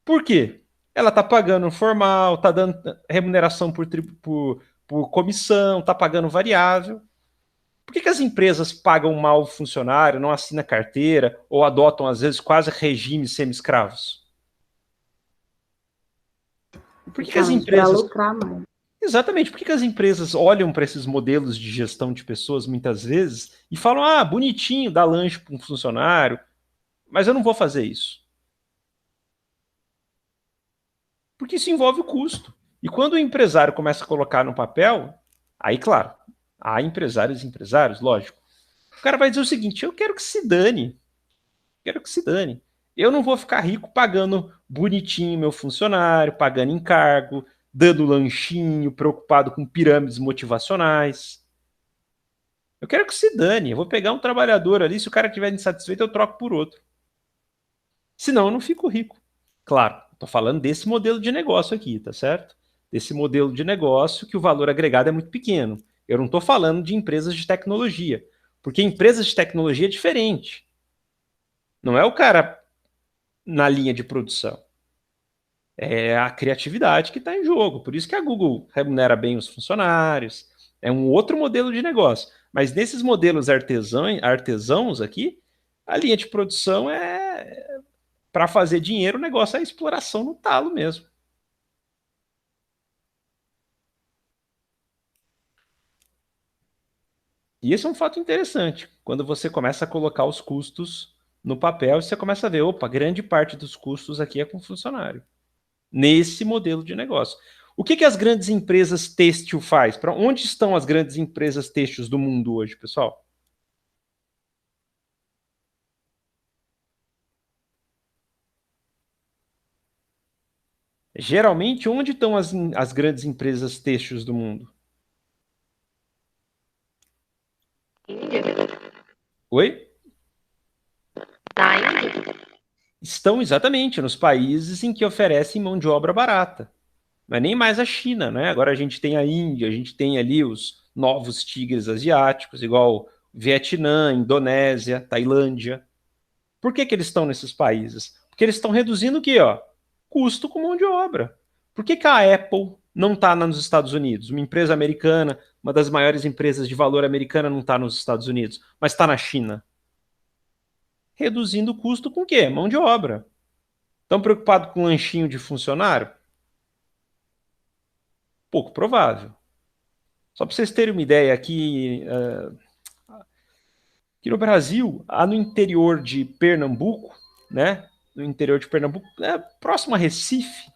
S1: Por quê? Ela está pagando formal, está dando remuneração por comissão, está pagando variável. Por que as empresas pagam mal o funcionário, não assinam carteira ou adotam, às vezes, quase regimes semi-escravos? Por que as
S4: Justamente para
S1: empresas...
S4: lucrar mais.
S1: Exatamente. Por que as empresas olham para esses modelos de gestão de pessoas, muitas vezes, e falam, bonitinho, dá lanche para um funcionário, mas eu não vou fazer isso? Porque isso envolve o custo. E quando o empresário começa a colocar no papel, aí, claro, há empresários e empresários, lógico. O cara vai dizer o seguinte, eu quero que se dane. Quero que se dane. Eu não vou ficar rico pagando bonitinho meu funcionário, pagando encargo, dando lanchinho, preocupado com pirâmides motivacionais. Eu quero que se dane. Eu vou pegar um trabalhador ali, se o cara estiver insatisfeito, eu troco por outro. Senão eu não fico rico. Claro, estou falando desse modelo de negócio aqui, tá certo? Desse modelo de negócio que o valor agregado é muito pequeno. Eu não estou falando de empresas de tecnologia, porque empresas de tecnologia é diferente. Não é o cara na linha de produção. É a criatividade que está em jogo. Por isso que a Google remunera bem os funcionários. É um outro modelo de negócio. Mas nesses modelos artesãos aqui, a linha de produção para fazer dinheiro, o negócio é exploração no talo mesmo. E esse é um fato interessante. Quando você começa a colocar os custos no papel, você começa a ver, opa, grande parte dos custos aqui é com funcionário. Nesse modelo de negócio. O que as grandes empresas têxtil faz? Para onde estão as grandes empresas têxteis do mundo hoje, pessoal? Geralmente, onde estão as grandes empresas têxteis do mundo?
S5: Índia.
S1: Oi?
S5: Na Índia.
S1: Estão exatamente nos países em que oferecem mão de obra barata. Não é nem mais a China, né? Agora a gente tem a Índia, a gente tem ali os novos tigres asiáticos, igual Vietnã, Indonésia, Tailândia. Por que eles estão nesses países? Porque eles estão reduzindo o quê? Custo com mão de obra. Por que a Apple não está nos Estados Unidos? Uma empresa americana, uma das maiores empresas de valor americana, não está nos Estados Unidos, mas está na China? Reduzindo o custo com o quê? Mão de obra. Estão preocupados com um lanchinho de funcionário? Pouco provável. Só para vocês terem uma ideia, aqui no Brasil, há no interior de Pernambuco, né? No interior de Pernambuco, próximo a Recife,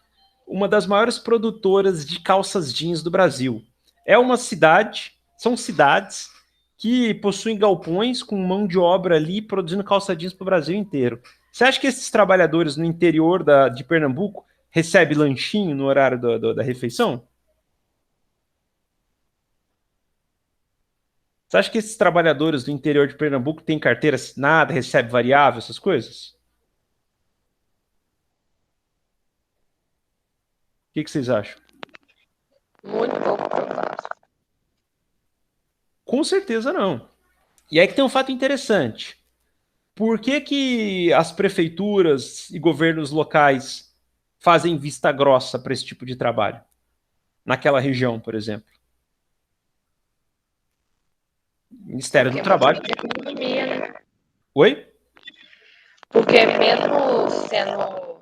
S1: uma das maiores produtoras de calças jeans do Brasil. É uma cidade, são cidades que possuem galpões com mão de obra ali produzindo calça jeans para o Brasil inteiro. Você acha que esses trabalhadores no interior de Pernambuco recebem lanchinho no horário da refeição? Você acha que esses trabalhadores do interior de Pernambuco têm carteira assinada, recebem variável, essas coisas? O que vocês acham?
S5: Muito pouco provável.
S1: Com certeza não. E aí que tem um fato interessante. Por que que as prefeituras e governos locais fazem vista grossa para esse tipo de trabalho? Naquela região, por exemplo. Ministério do
S5: Porque
S1: Trabalho.
S5: movimenta a economia, né?
S1: Oi?
S5: Porque mesmo sendo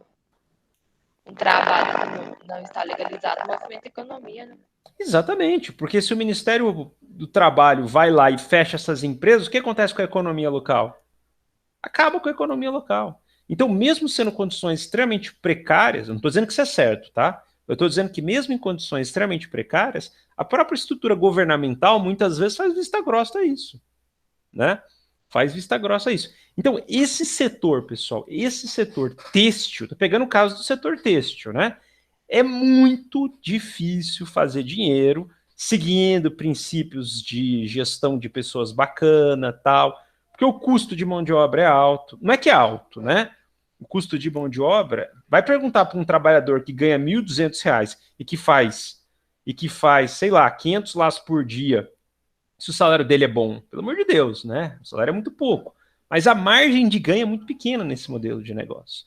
S5: um trabalho que não está legalizado, movimenta a economia, né?
S1: Exatamente, porque se o Ministério do Trabalho vai lá e fecha essas empresas, o que acontece com a economia local? Acaba com a economia local. Então, mesmo sendo condições extremamente precárias, eu não estou dizendo que isso é certo, tá? Eu estou dizendo que mesmo em condições extremamente precárias, a própria estrutura governamental muitas vezes faz vista grossa a isso, né? Faz vista grossa a isso. Então, esse setor, pessoal, esse setor têxtil, tô pegando o caso do setor têxtil, né? É muito difícil fazer dinheiro seguindo princípios de gestão de pessoas bacana, tal, porque o custo de mão de obra é alto. Não é que é alto, né? O custo de mão de obra, vai perguntar para um trabalhador que ganha R$ 1.200 e que faz, sei lá, 500 laços por dia, se o salário dele é bom. Pelo amor de Deus, né? O salário é muito pouco. Mas a margem de ganho é muito pequena nesse modelo de negócio.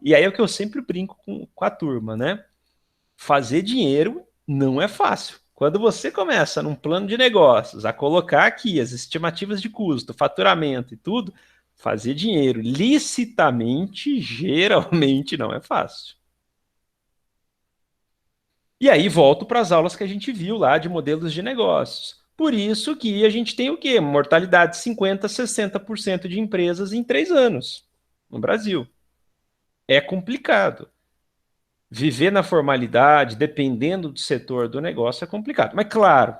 S1: E aí é o que eu sempre brinco com a turma, né? Fazer dinheiro não é fácil. Quando você começa num plano de negócios a colocar aqui as estimativas de custo, faturamento e tudo, fazer dinheiro licitamente geralmente não é fácil. E aí volto para as aulas que a gente viu lá de modelos de negócios. Por isso que a gente tem o quê? Mortalidade de 50%, 60% de empresas em 3 anos no Brasil. É complicado. Viver na formalidade, dependendo do setor do negócio, é complicado. Mas, claro,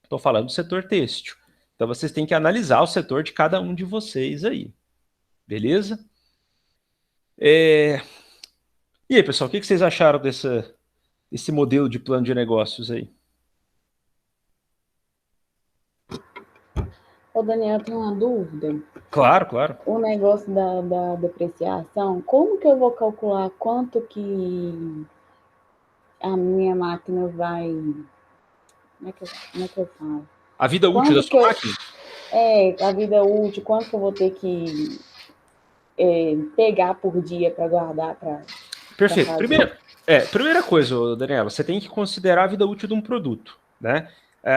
S1: estou falando do setor têxtil. Então, vocês têm que analisar o setor de cada um de vocês aí. Beleza? E aí, pessoal, o que vocês acharam desse modelo de plano de negócios aí?
S4: Ô, Daniel, eu tenho uma dúvida.
S1: Claro, claro.
S4: O negócio da depreciação, como que eu vou calcular quanto que a minha máquina vai... Como é que eu falo?
S1: A vida útil da sua máquina?
S4: A vida útil, quanto que eu vou ter que pegar por dia para guardar para...
S1: Perfeito. Primeira coisa, Daniela, você tem que considerar a vida útil de um produto, né?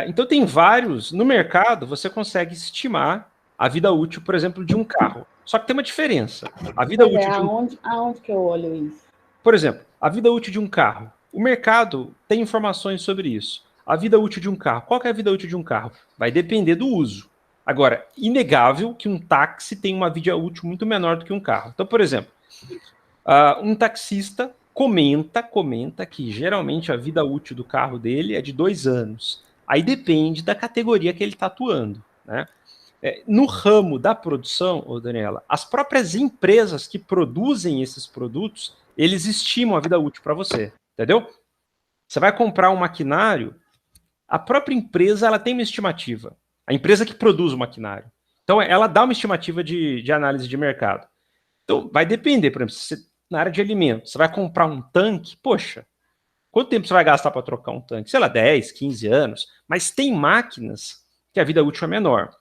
S1: Então tem vários, no mercado você consegue estimar a vida útil, por exemplo, de um carro. Só que tem uma diferença. A vida útil
S4: aonde que eu olho isso?
S1: Por exemplo, a vida útil de um carro. O mercado tem informações sobre isso. A vida útil de um carro. Qual que é a vida útil de um carro? Vai depender do uso. Agora, inegável que um táxi tem uma vida útil muito menor do que um carro. Então, por exemplo, um taxista comenta que geralmente a vida útil do carro dele é de 2 anos. Aí depende da categoria que ele está atuando, né? No ramo da produção, Daniela, as próprias empresas que produzem esses produtos, eles estimam a vida útil para você, entendeu? Você vai comprar um maquinário, a própria empresa ela tem uma estimativa. A empresa que produz o maquinário. Então, ela dá uma estimativa de análise de mercado. Então, vai depender, por exemplo, se na área de alimentos, você vai comprar um tanque, poxa, quanto tempo você vai gastar para trocar um tanque? Sei lá, 10, 15 anos. Mas tem máquinas que a vida útil é menor.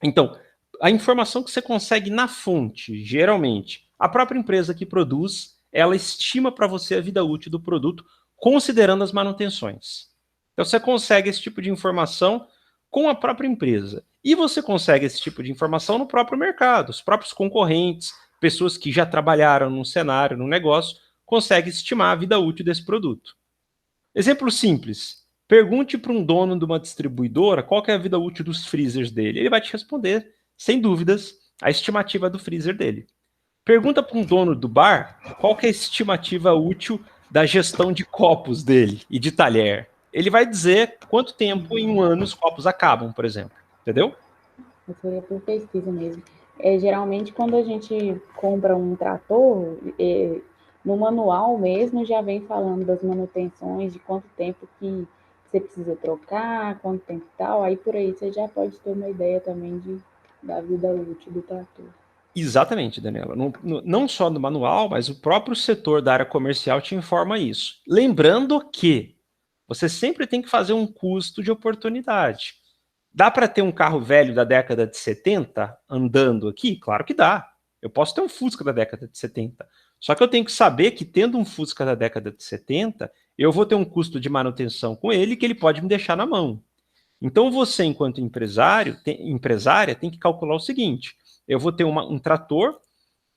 S1: Então, a informação que você consegue na fonte, geralmente, a própria empresa que produz, ela estima para você a vida útil do produto, considerando as manutenções. Então, você consegue esse tipo de informação com a própria empresa. E você consegue esse tipo de informação no próprio mercado. Os próprios concorrentes, pessoas que já trabalharam num cenário, num negócio, conseguem estimar a vida útil desse produto. Exemplo simples. Pergunte para um dono de uma distribuidora qual que é a vida útil dos freezers dele. Ele vai te responder, sem dúvidas, a estimativa do freezer dele. Pergunta para um dono do bar qual que é a estimativa útil da gestão de copos dele e de talher. Ele vai dizer quanto tempo em um ano os copos acabam, por exemplo. Entendeu?
S4: Eu seria por pesquisa mesmo. Geralmente, quando a gente compra um trator, no manual mesmo já vem falando das manutenções, de quanto tempo que você precisa trocar, quanto tempo e tal. Aí, por aí, você já pode ter uma ideia também da vida útil do trator.
S1: Exatamente, Daniela. Não só no manual, mas o próprio setor da área comercial te informa isso. Lembrando que você sempre tem que fazer um custo de oportunidade. Dá para ter um carro velho da década de 70 andando aqui? Claro que dá. Eu posso ter um Fusca da década de 70. Só que eu tenho que saber que, tendo um Fusca da década de 70, eu vou ter um custo de manutenção com ele que ele pode me deixar na mão. Então, você, enquanto empresária, tem que calcular o seguinte: eu vou ter um trator,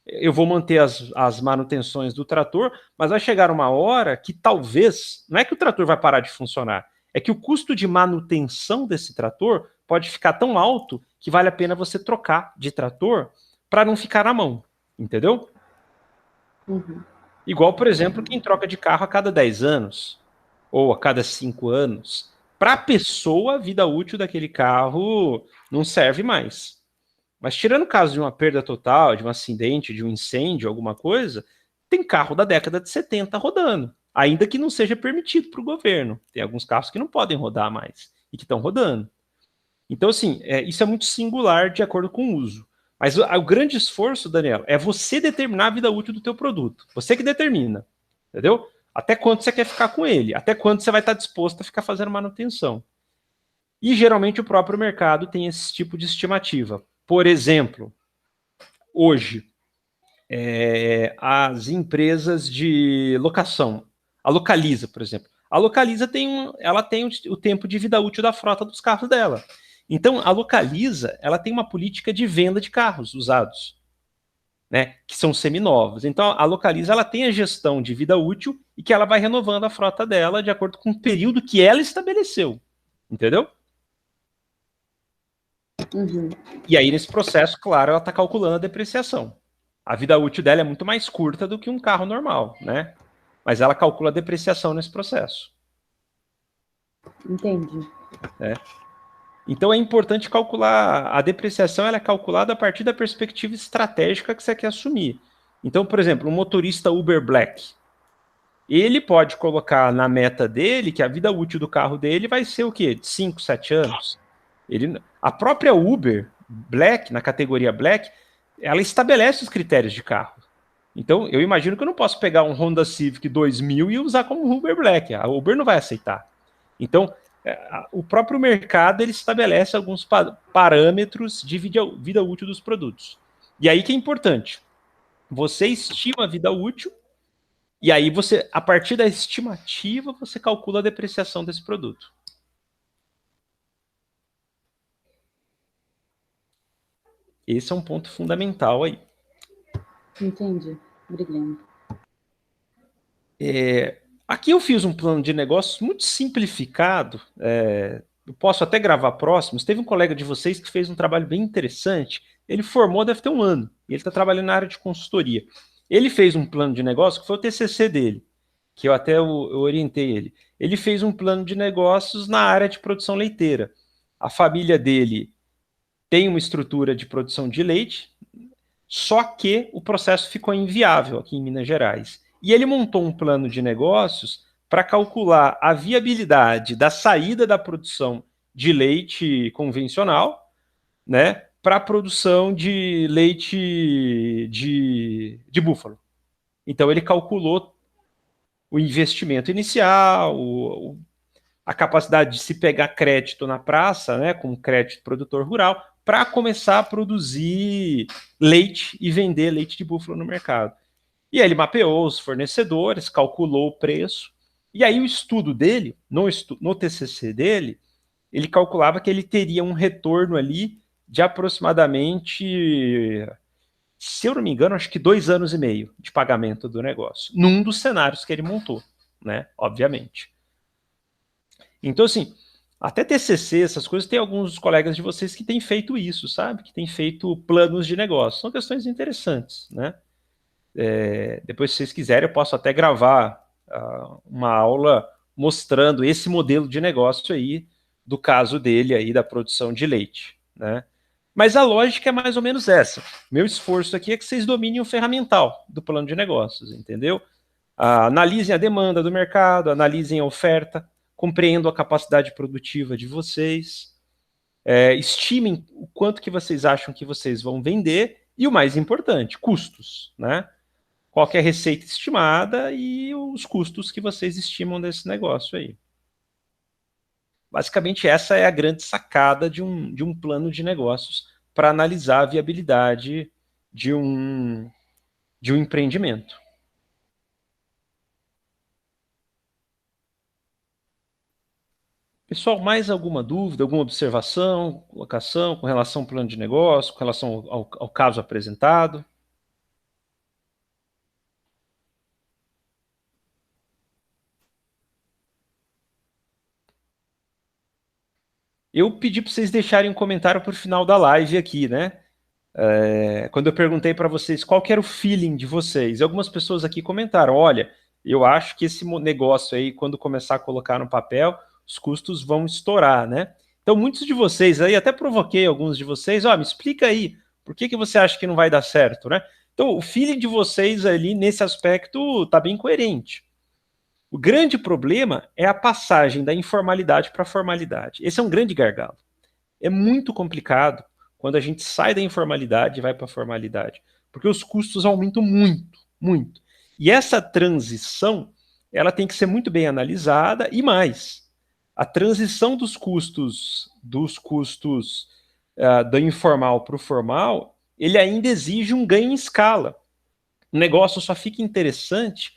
S1: eu vou manter as manutenções do trator, mas vai chegar uma hora que talvez, não é que o trator vai parar de funcionar, é que o custo de manutenção desse trator pode ficar tão alto que vale a pena você trocar de trator para não ficar na mão, entendeu?
S4: Uhum.
S1: Igual, por exemplo, quem troca de carro a cada 10 anos ou a cada 5 anos. Para a pessoa, a vida útil daquele carro não serve mais. Mas tirando o caso de uma perda total, de um acidente, de um incêndio, alguma coisa, tem carro da década de 70 rodando, ainda que não seja permitido para o governo. Tem alguns carros que não podem rodar mais e que estão rodando. Então, assim, isso é muito singular de acordo com o uso. Mas o grande esforço, Daniel, é você determinar a vida útil do teu produto. Você que determina, entendeu? Até quanto você quer ficar com ele, até quanto você vai estar disposto a ficar fazendo manutenção. E geralmente o próprio mercado tem esse tipo de estimativa. Por exemplo, hoje, as empresas de locação, a Localiza, por exemplo, a Localiza ela tem o tempo de vida útil da frota dos carros dela. Então, a Localiza, ela tem uma política de venda de carros usados, né, que são seminovos. Então, a Localiza, ela tem a gestão de vida útil e que ela vai renovando a frota dela de acordo com o período que ela estabeleceu, entendeu?
S4: Uhum.
S1: E aí, nesse processo, claro, ela está calculando a depreciação. A vida útil dela é muito mais curta do que um carro normal, né? Mas ela calcula a depreciação nesse processo.
S4: Entendi.
S1: Então é importante calcular, a depreciação ela é calculada a partir da perspectiva estratégica que você quer assumir. Então, por exemplo, um motorista Uber Black, ele pode colocar na meta dele que a vida útil do carro dele vai ser o quê? De 5, 7 anos. A própria Uber Black, na categoria Black, ela estabelece os critérios de carro. Então, eu imagino que eu não posso pegar um Honda Civic 2000 e usar como Uber Black. A Uber não vai aceitar. Então, o próprio mercado ele estabelece alguns parâmetros de vida útil dos produtos. E aí que é importante. Você estima a vida útil e aí você, a partir da estimativa, você calcula a depreciação desse produto. Esse é um ponto fundamental aí.
S4: Entendi. Obrigada.
S1: Aqui eu fiz um plano de negócios muito simplificado. Eu posso até gravar próximos. Teve um colega de vocês que fez um trabalho bem interessante. Ele formou, deve ter um ano. E ele está trabalhando na área de consultoria. Ele fez um plano de negócio que foi o TCC dele, que eu até eu orientei ele. Ele fez um plano de negócios na área de produção leiteira. A família dele tem uma estrutura de produção de leite, só que o processo ficou inviável aqui em Minas Gerais. E ele montou um plano de negócios para calcular a viabilidade da saída da produção de leite convencional, né, para a produção de leite de búfalo. Então, ele calculou o investimento inicial, a capacidade de se pegar crédito na praça, né, com crédito produtor rural, para começar a produzir leite e vender leite de búfalo no mercado. E aí ele mapeou os fornecedores, calculou o preço, e aí o estudo dele, no TCC dele, ele calculava que ele teria um retorno ali de aproximadamente, se eu não me engano, acho que 2 anos e meio de pagamento do negócio, num dos cenários que ele montou, né, obviamente. Então, assim, até TCC, essas coisas, tem alguns colegas de vocês que têm feito isso, sabe? Que têm feito planos de negócio. São questões interessantes, né? Depois, se vocês quiserem, eu posso até gravar uma aula mostrando esse modelo de negócio aí, do caso dele aí, da produção de leite, né? Mas a lógica é mais ou menos essa. Meu esforço aqui é que vocês dominem o ferramental do plano de negócios, entendeu? Analisem a demanda do mercado, analisem a oferta, compreendam a capacidade produtiva de vocês, estimem o quanto que vocês acham que vocês vão vender e, o mais importante, custos, né? Qual que é a receita estimada e os custos que vocês estimam desse negócio aí. Basicamente, essa é a grande sacada de um plano de negócios para analisar a viabilidade de um empreendimento. Pessoal, mais alguma dúvida, alguma observação, colocação com relação ao plano de negócio, com relação ao caso apresentado? Eu pedi para vocês deixarem um comentário para o final da live aqui, né? Quando eu perguntei para vocês qual que era o feeling de vocês, e algumas pessoas aqui comentaram, olha, eu acho que esse negócio aí, quando começar a colocar no papel, os custos vão estourar, né? Então, muitos de vocês aí, até provoquei alguns de vocês, me explica aí, por que você acha que não vai dar certo, né? Então, o feeling de vocês ali, nesse aspecto, está bem coerente. O grande problema é a passagem da informalidade para a formalidade. Esse é um grande gargalo. É muito complicado quando a gente sai da informalidade e vai para a formalidade, porque os custos aumentam muito, muito. E essa transição, ela tem que ser muito bem analisada e mais. A transição dos custos do informal para o formal, ele ainda exige um ganho em escala. O negócio só fica interessante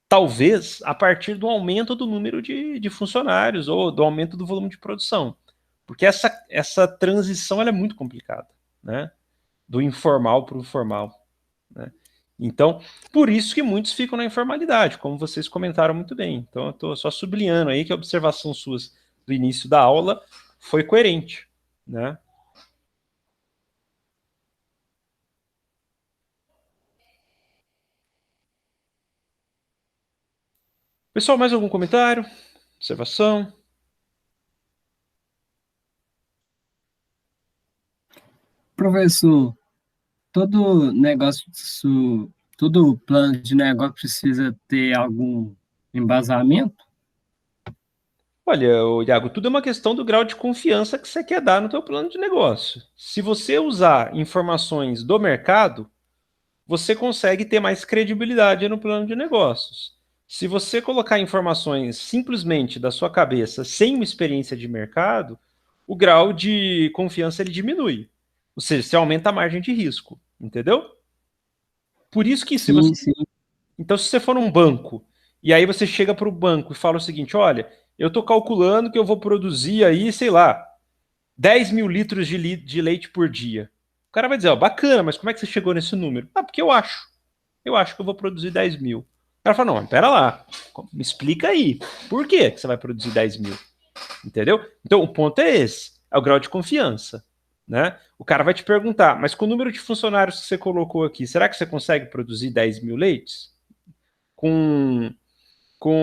S1: talvez a partir do aumento do número de funcionários ou do aumento do volume de produção. Porque essa transição ela é muito complicada, né? Do informal para o formal. Né? Então, por isso que muitos ficam na informalidade, como vocês comentaram muito bem. Então, eu estou só sublinhando aí que a observação suas do início da aula foi coerente. Né? Pessoal, mais algum comentário? Observação?
S2: Professor, todo negócio, todo plano de negócio precisa ter algum embasamento?
S1: Olha, Iago, tudo é uma questão do grau de confiança que você quer dar no teu plano de negócio. Se você usar informações do mercado, você consegue ter mais credibilidade no plano de negócios. Se você colocar informações simplesmente da sua cabeça, sem uma experiência de mercado, o grau de confiança ele diminui. Ou seja, você aumenta a margem de risco, entendeu? Por isso que se você...
S2: Sim.
S1: Então, se você for num banco, e aí você chega para o banco e fala o seguinte, olha, eu estou calculando que eu vou produzir aí, sei lá, 10 mil litros de leite por dia. O cara vai dizer, bacana, mas como é que você chegou nesse número? Porque eu acho. Eu acho que eu vou produzir 10 mil. O cara fala, não, mas pera lá, me explica aí, por que você vai produzir 10 mil? Entendeu? Então, o ponto é esse, é o grau de confiança. Né? O cara vai te perguntar, mas com o número de funcionários que você colocou aqui, será que você consegue produzir 10 mil leites? Com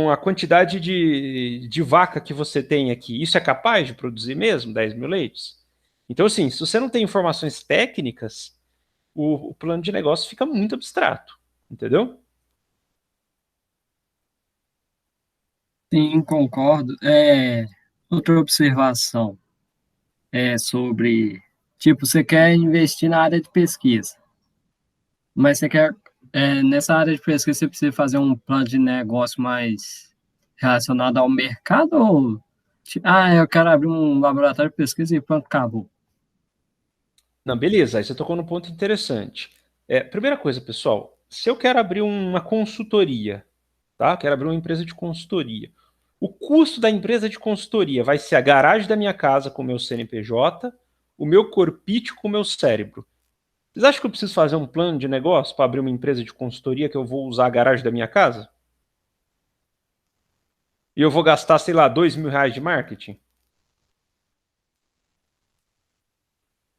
S1: a quantidade de vaca que você tem aqui, isso é capaz de produzir mesmo 10 mil leites? Então, assim, se você não tem informações técnicas, o plano de negócio fica muito abstrato, entendeu?
S2: Sim, concordo. Outra observação é sobre, tipo, você quer investir na área de pesquisa, mas você quer, nessa área de pesquisa, você precisa fazer um plano de negócio mais relacionado ao mercado ou, eu quero abrir um laboratório de pesquisa e pronto, acabou.
S1: Não, beleza, aí você tocou num ponto interessante. Primeira coisa, pessoal, se eu quero abrir uma consultoria, tá? Quero abrir uma empresa de consultoria. O custo da empresa de consultoria vai ser a garagem da minha casa com o meu CNPJ, o meu corpício com o meu cérebro. Vocês acham que eu preciso fazer um plano de negócio para abrir uma empresa de consultoria que eu vou usar a garagem da minha casa? E eu vou gastar, sei lá, 2 mil reais de marketing?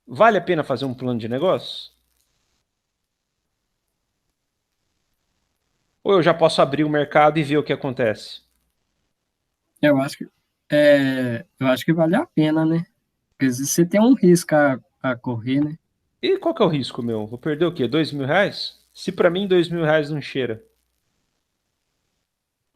S1: Vale a pena fazer um plano de negócio? Ou eu já posso abrir o mercado e ver o que acontece?
S2: Eu acho que, eu acho que vale a pena, né? Porque às vezes você tem um risco a correr, né?
S1: E qual que é o risco, meu? Vou perder o quê? 2 mil reais? Se para mim 2 mil reais não cheira.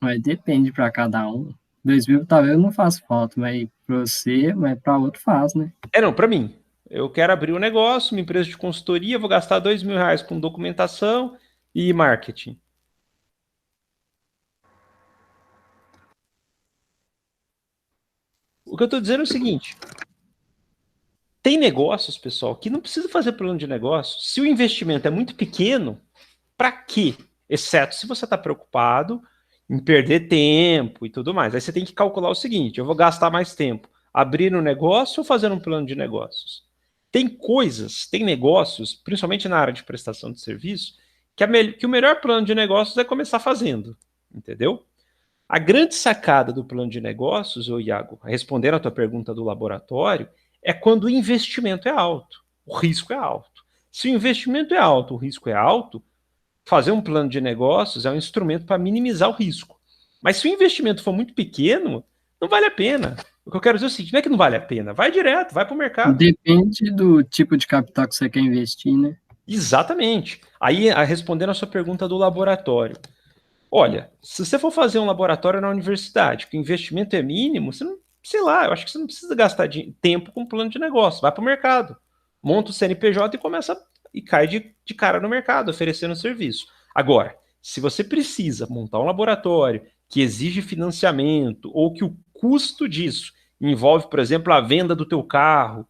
S2: Mas depende para cada um. 2.000 talvez não faça falta, mas para você, mas para outro faz, né?
S1: Não, para mim. Eu quero abrir um negócio, uma empresa de consultoria, vou gastar 2 mil reais com documentação e marketing. O que eu estou dizendo é o seguinte: tem negócios, pessoal, que não precisa fazer plano de negócio. Se o investimento é muito pequeno, para quê? Exceto se você está preocupado em perder tempo e tudo mais. Aí você tem que calcular o seguinte: eu vou gastar mais tempo abrindo um negócio ou fazendo um plano de negócios? Tem coisas, tem negócios, principalmente na área de prestação de serviço, que o melhor plano de negócios é começar fazendo, entendeu? A grande sacada do plano de negócios, ô Iago, respondendo a tua pergunta do laboratório, é quando o investimento é alto, o risco é alto. Se o investimento é alto, o risco é alto, fazer um plano de negócios é um instrumento para minimizar o risco. Mas se o investimento for muito pequeno, não vale a pena. O que eu quero dizer é o seguinte: não é que não vale a pena, vai direto, vai para o mercado.
S2: Depende do tipo de capital que você quer investir, né?
S1: Exatamente. Aí, respondendo a sua pergunta do laboratório. Olha, se você for fazer um laboratório na universidade, que o investimento é mínimo, você não, sei lá, eu acho que você não precisa gastar tempo com plano de negócio. Vai para o mercado, monta o CNPJ e começa e cai de cara no mercado, oferecendo serviço. Agora, se você precisa montar um laboratório que exige financiamento ou que o custo disso envolve, por exemplo, a venda do teu carro,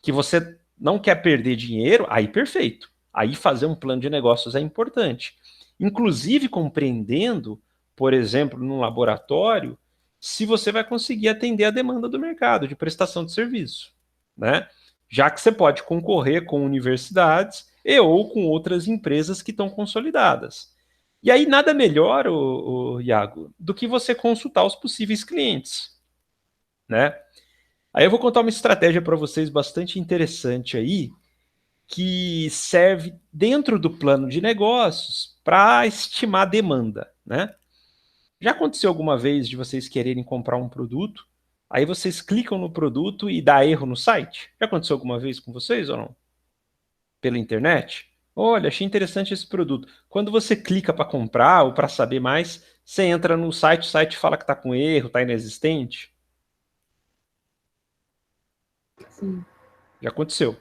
S1: que você não quer perder dinheiro, aí perfeito. Aí fazer um plano de negócios é importante. Inclusive compreendendo, por exemplo, num laboratório, se você vai conseguir atender a demanda do mercado de prestação de serviço, né? Já que você pode concorrer com universidades e ou com outras empresas que estão consolidadas. E aí nada melhor, Iago, do que você consultar os possíveis clientes, né? Aí eu vou contar uma estratégia para vocês bastante interessante aí, que serve dentro do plano de negócios para estimar a demanda, né? Já aconteceu alguma vez de vocês quererem comprar um produto, aí vocês clicam no produto e dá erro no site? Já aconteceu alguma vez com vocês ou não? Pela internet? Olha, achei interessante esse produto. Quando você clica para comprar ou para saber mais, você entra no site, o site fala que está com erro, está inexistente.
S4: Sim.
S1: Já aconteceu.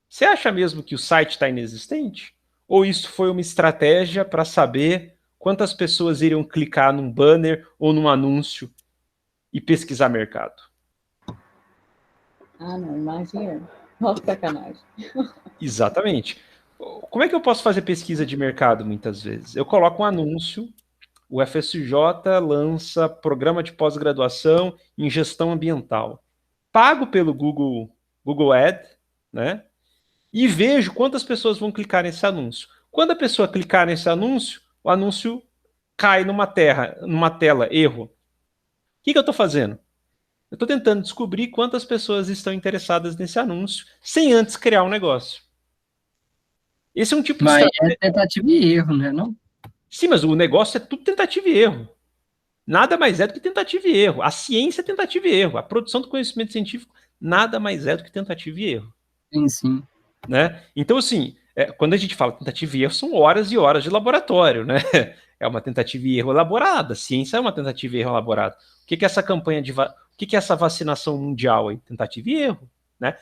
S1: Você acha mesmo que o site está inexistente? Ou isso foi uma estratégia para saber quantas pessoas iriam clicar num banner ou num anúncio e pesquisar mercado?
S4: Ah, não, imagina. Nossa, sacanagem.
S1: Exatamente. Como é que eu posso fazer pesquisa de mercado muitas vezes? Eu coloco um anúncio, o FSJ lança programa de pós-graduação em gestão ambiental. Pago pelo Google Ad, né? E vejo quantas pessoas vão clicar nesse anúncio. Quando a pessoa clicar nesse anúncio, o anúncio cai numa tela, erro. O que eu estou fazendo? Eu estou tentando descobrir quantas pessoas estão interessadas nesse anúncio sem antes criar um negócio. Esse é um tipo de
S2: Mas
S1: estratégia.
S2: é tentativa e erro, né? Não?
S1: Sim, mas o negócio é tudo tentativa e erro. Nada mais é do que tentativa e erro. A ciência é tentativa e erro. A produção do conhecimento científico nada mais é do que tentativa e erro.
S2: Sim, sim.
S1: Né? Então, assim, quando a gente fala tentativa e erro, são horas e horas de laboratório, né? É uma tentativa e erro elaborada. A ciência é uma tentativa e erro elaborada. O que é essa campanha o que é essa vacinação mundial aí? Tentativa e erro, né?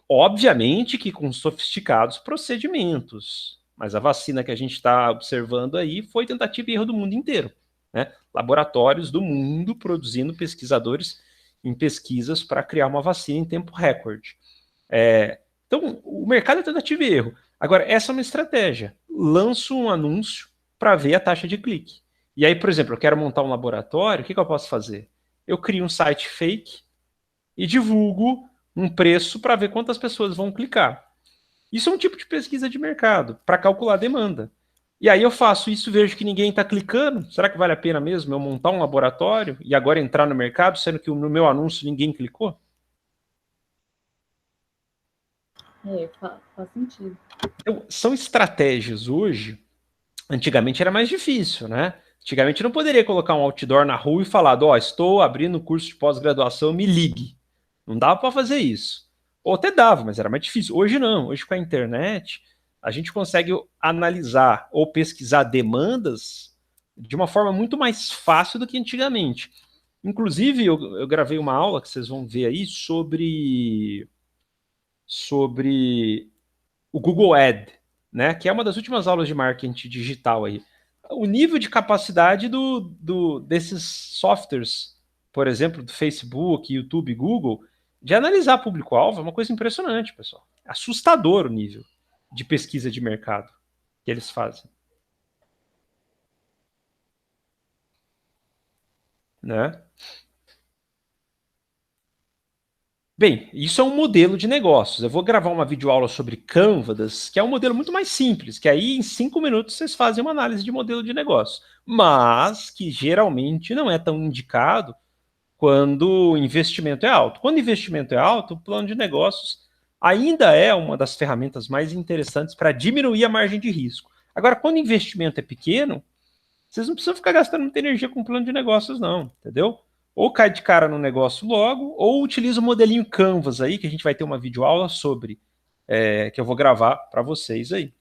S1: Obviamente que com sofisticados procedimentos, mas a vacina que a gente está observando aí foi tentativa e erro do mundo inteiro, né? Laboratórios do mundo produzindo pesquisadores em pesquisas para criar uma vacina em tempo recorde. Então, o mercado é tentativa e erro. Agora, essa é uma estratégia. Lanço um anúncio para ver a taxa de clique. E aí, por exemplo, eu quero montar um laboratório, o que eu posso fazer? Eu crio um site fake e divulgo um preço para ver quantas pessoas vão clicar. Isso é um tipo de pesquisa de mercado, para calcular a demanda. E aí eu faço isso, vejo que ninguém está clicando. Será que vale a pena mesmo eu montar um laboratório e agora entrar no mercado, sendo que no meu anúncio ninguém clicou?
S4: Faz sentido.
S1: Então, são estratégias hoje. Antigamente era mais difícil, né? Antigamente não poderia colocar um outdoor na rua e falar, ó, estou abrindo um curso de pós-graduação, me ligue. Não dava para fazer isso. Ou até dava, mas era mais difícil. Hoje não. Hoje com a internet, a gente consegue analisar ou pesquisar demandas de uma forma muito mais fácil do que antigamente. Inclusive, eu gravei uma aula que vocês vão ver aí sobre o Google Ad, né? Que é uma das últimas aulas de marketing digital aí. O nível de capacidade desses softwares por exemplo, do Facebook, YouTube, Google, de analisar público-alvo, é uma coisa impressionante, pessoal. Assustador o nível de pesquisa de mercado que eles fazem. Né? Bem, isso é um modelo de negócios. Eu vou gravar uma videoaula sobre Canvas, que é um modelo muito mais simples, que aí em 5 minutos vocês fazem uma análise de modelo de negócio, mas que geralmente não é tão indicado quando o investimento é alto. Quando o investimento é alto, o plano de negócios ainda é uma das ferramentas mais interessantes para diminuir a margem de risco. Agora, quando o investimento é pequeno, vocês não precisam ficar gastando muita energia com plano de negócios, não, entendeu? Ou cai de cara no negócio logo, ou utiliza o modelinho Canvas aí, que a gente vai ter uma videoaula sobre, que eu vou gravar para vocês aí.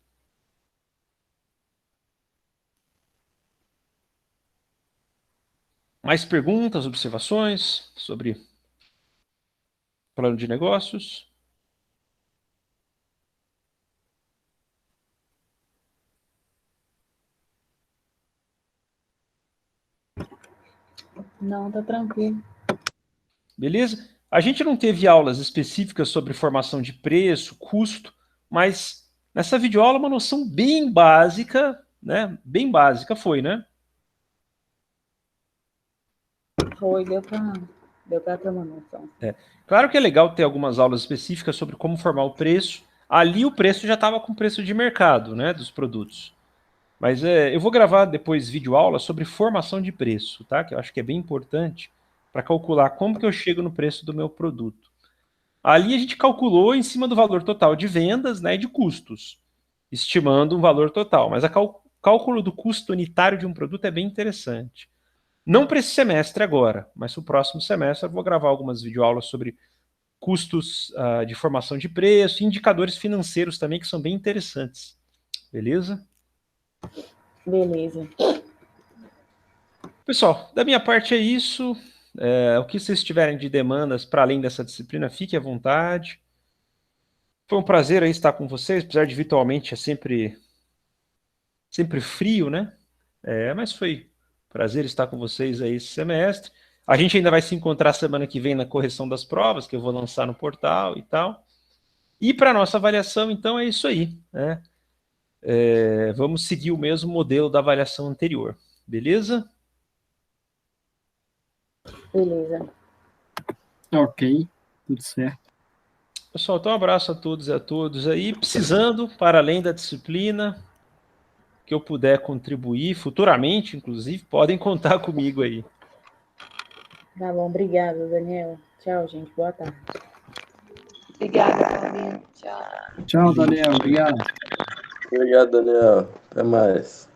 S1: Mais perguntas, observações sobre plano de negócios?
S4: Não, tá tranquilo.
S1: Beleza? A gente não teve aulas específicas sobre formação de preço, custo, mas nessa videoaula uma noção bem básica, né? Bem básica foi, né?
S4: Foi, deu pra ter uma noção.
S1: Claro que é legal ter algumas aulas específicas sobre como formar o preço. Ali o preço já estava com preço de mercado, né, dos produtos. Mas eu vou gravar depois videoaula sobre formação de preço, tá? Que eu acho que é bem importante para calcular como que eu chego no preço do meu produto. Ali a gente calculou em cima do valor total de vendas, né, e de custos, estimando um valor total. Mas o cálculo do custo unitário de um produto é bem interessante. Não para esse semestre agora, mas para o próximo semestre eu vou gravar algumas videoaulas sobre custos de formação de preço, indicadores financeiros também, que são bem interessantes. Beleza?
S4: Beleza.
S1: Pessoal, da minha parte é isso. O que vocês tiverem de demandas para além dessa disciplina, fique à vontade. Foi um prazer aí estar com vocês, apesar de virtualmente é sempre frio, né? Mas foi um prazer estar com vocês aí esse semestre. A gente ainda vai se encontrar semana que vem na correção das provas, que eu vou lançar no portal e tal. E para a nossa avaliação, então, é isso aí, né? Vamos seguir o mesmo modelo da avaliação anterior, beleza?
S4: Beleza.
S2: Ok, tudo certo.
S1: Pessoal, então um abraço a todos e a todas aí. Precisando, para além da disciplina, que eu puder contribuir futuramente, inclusive, podem contar comigo aí.
S4: Tá bom, obrigada, Daniel. Tchau, gente. Boa tarde.
S5: Obrigada, Paulinho. Tchau.
S2: Tchau, Daniel. Obrigado.
S3: Obrigado, Daniel. Até mais.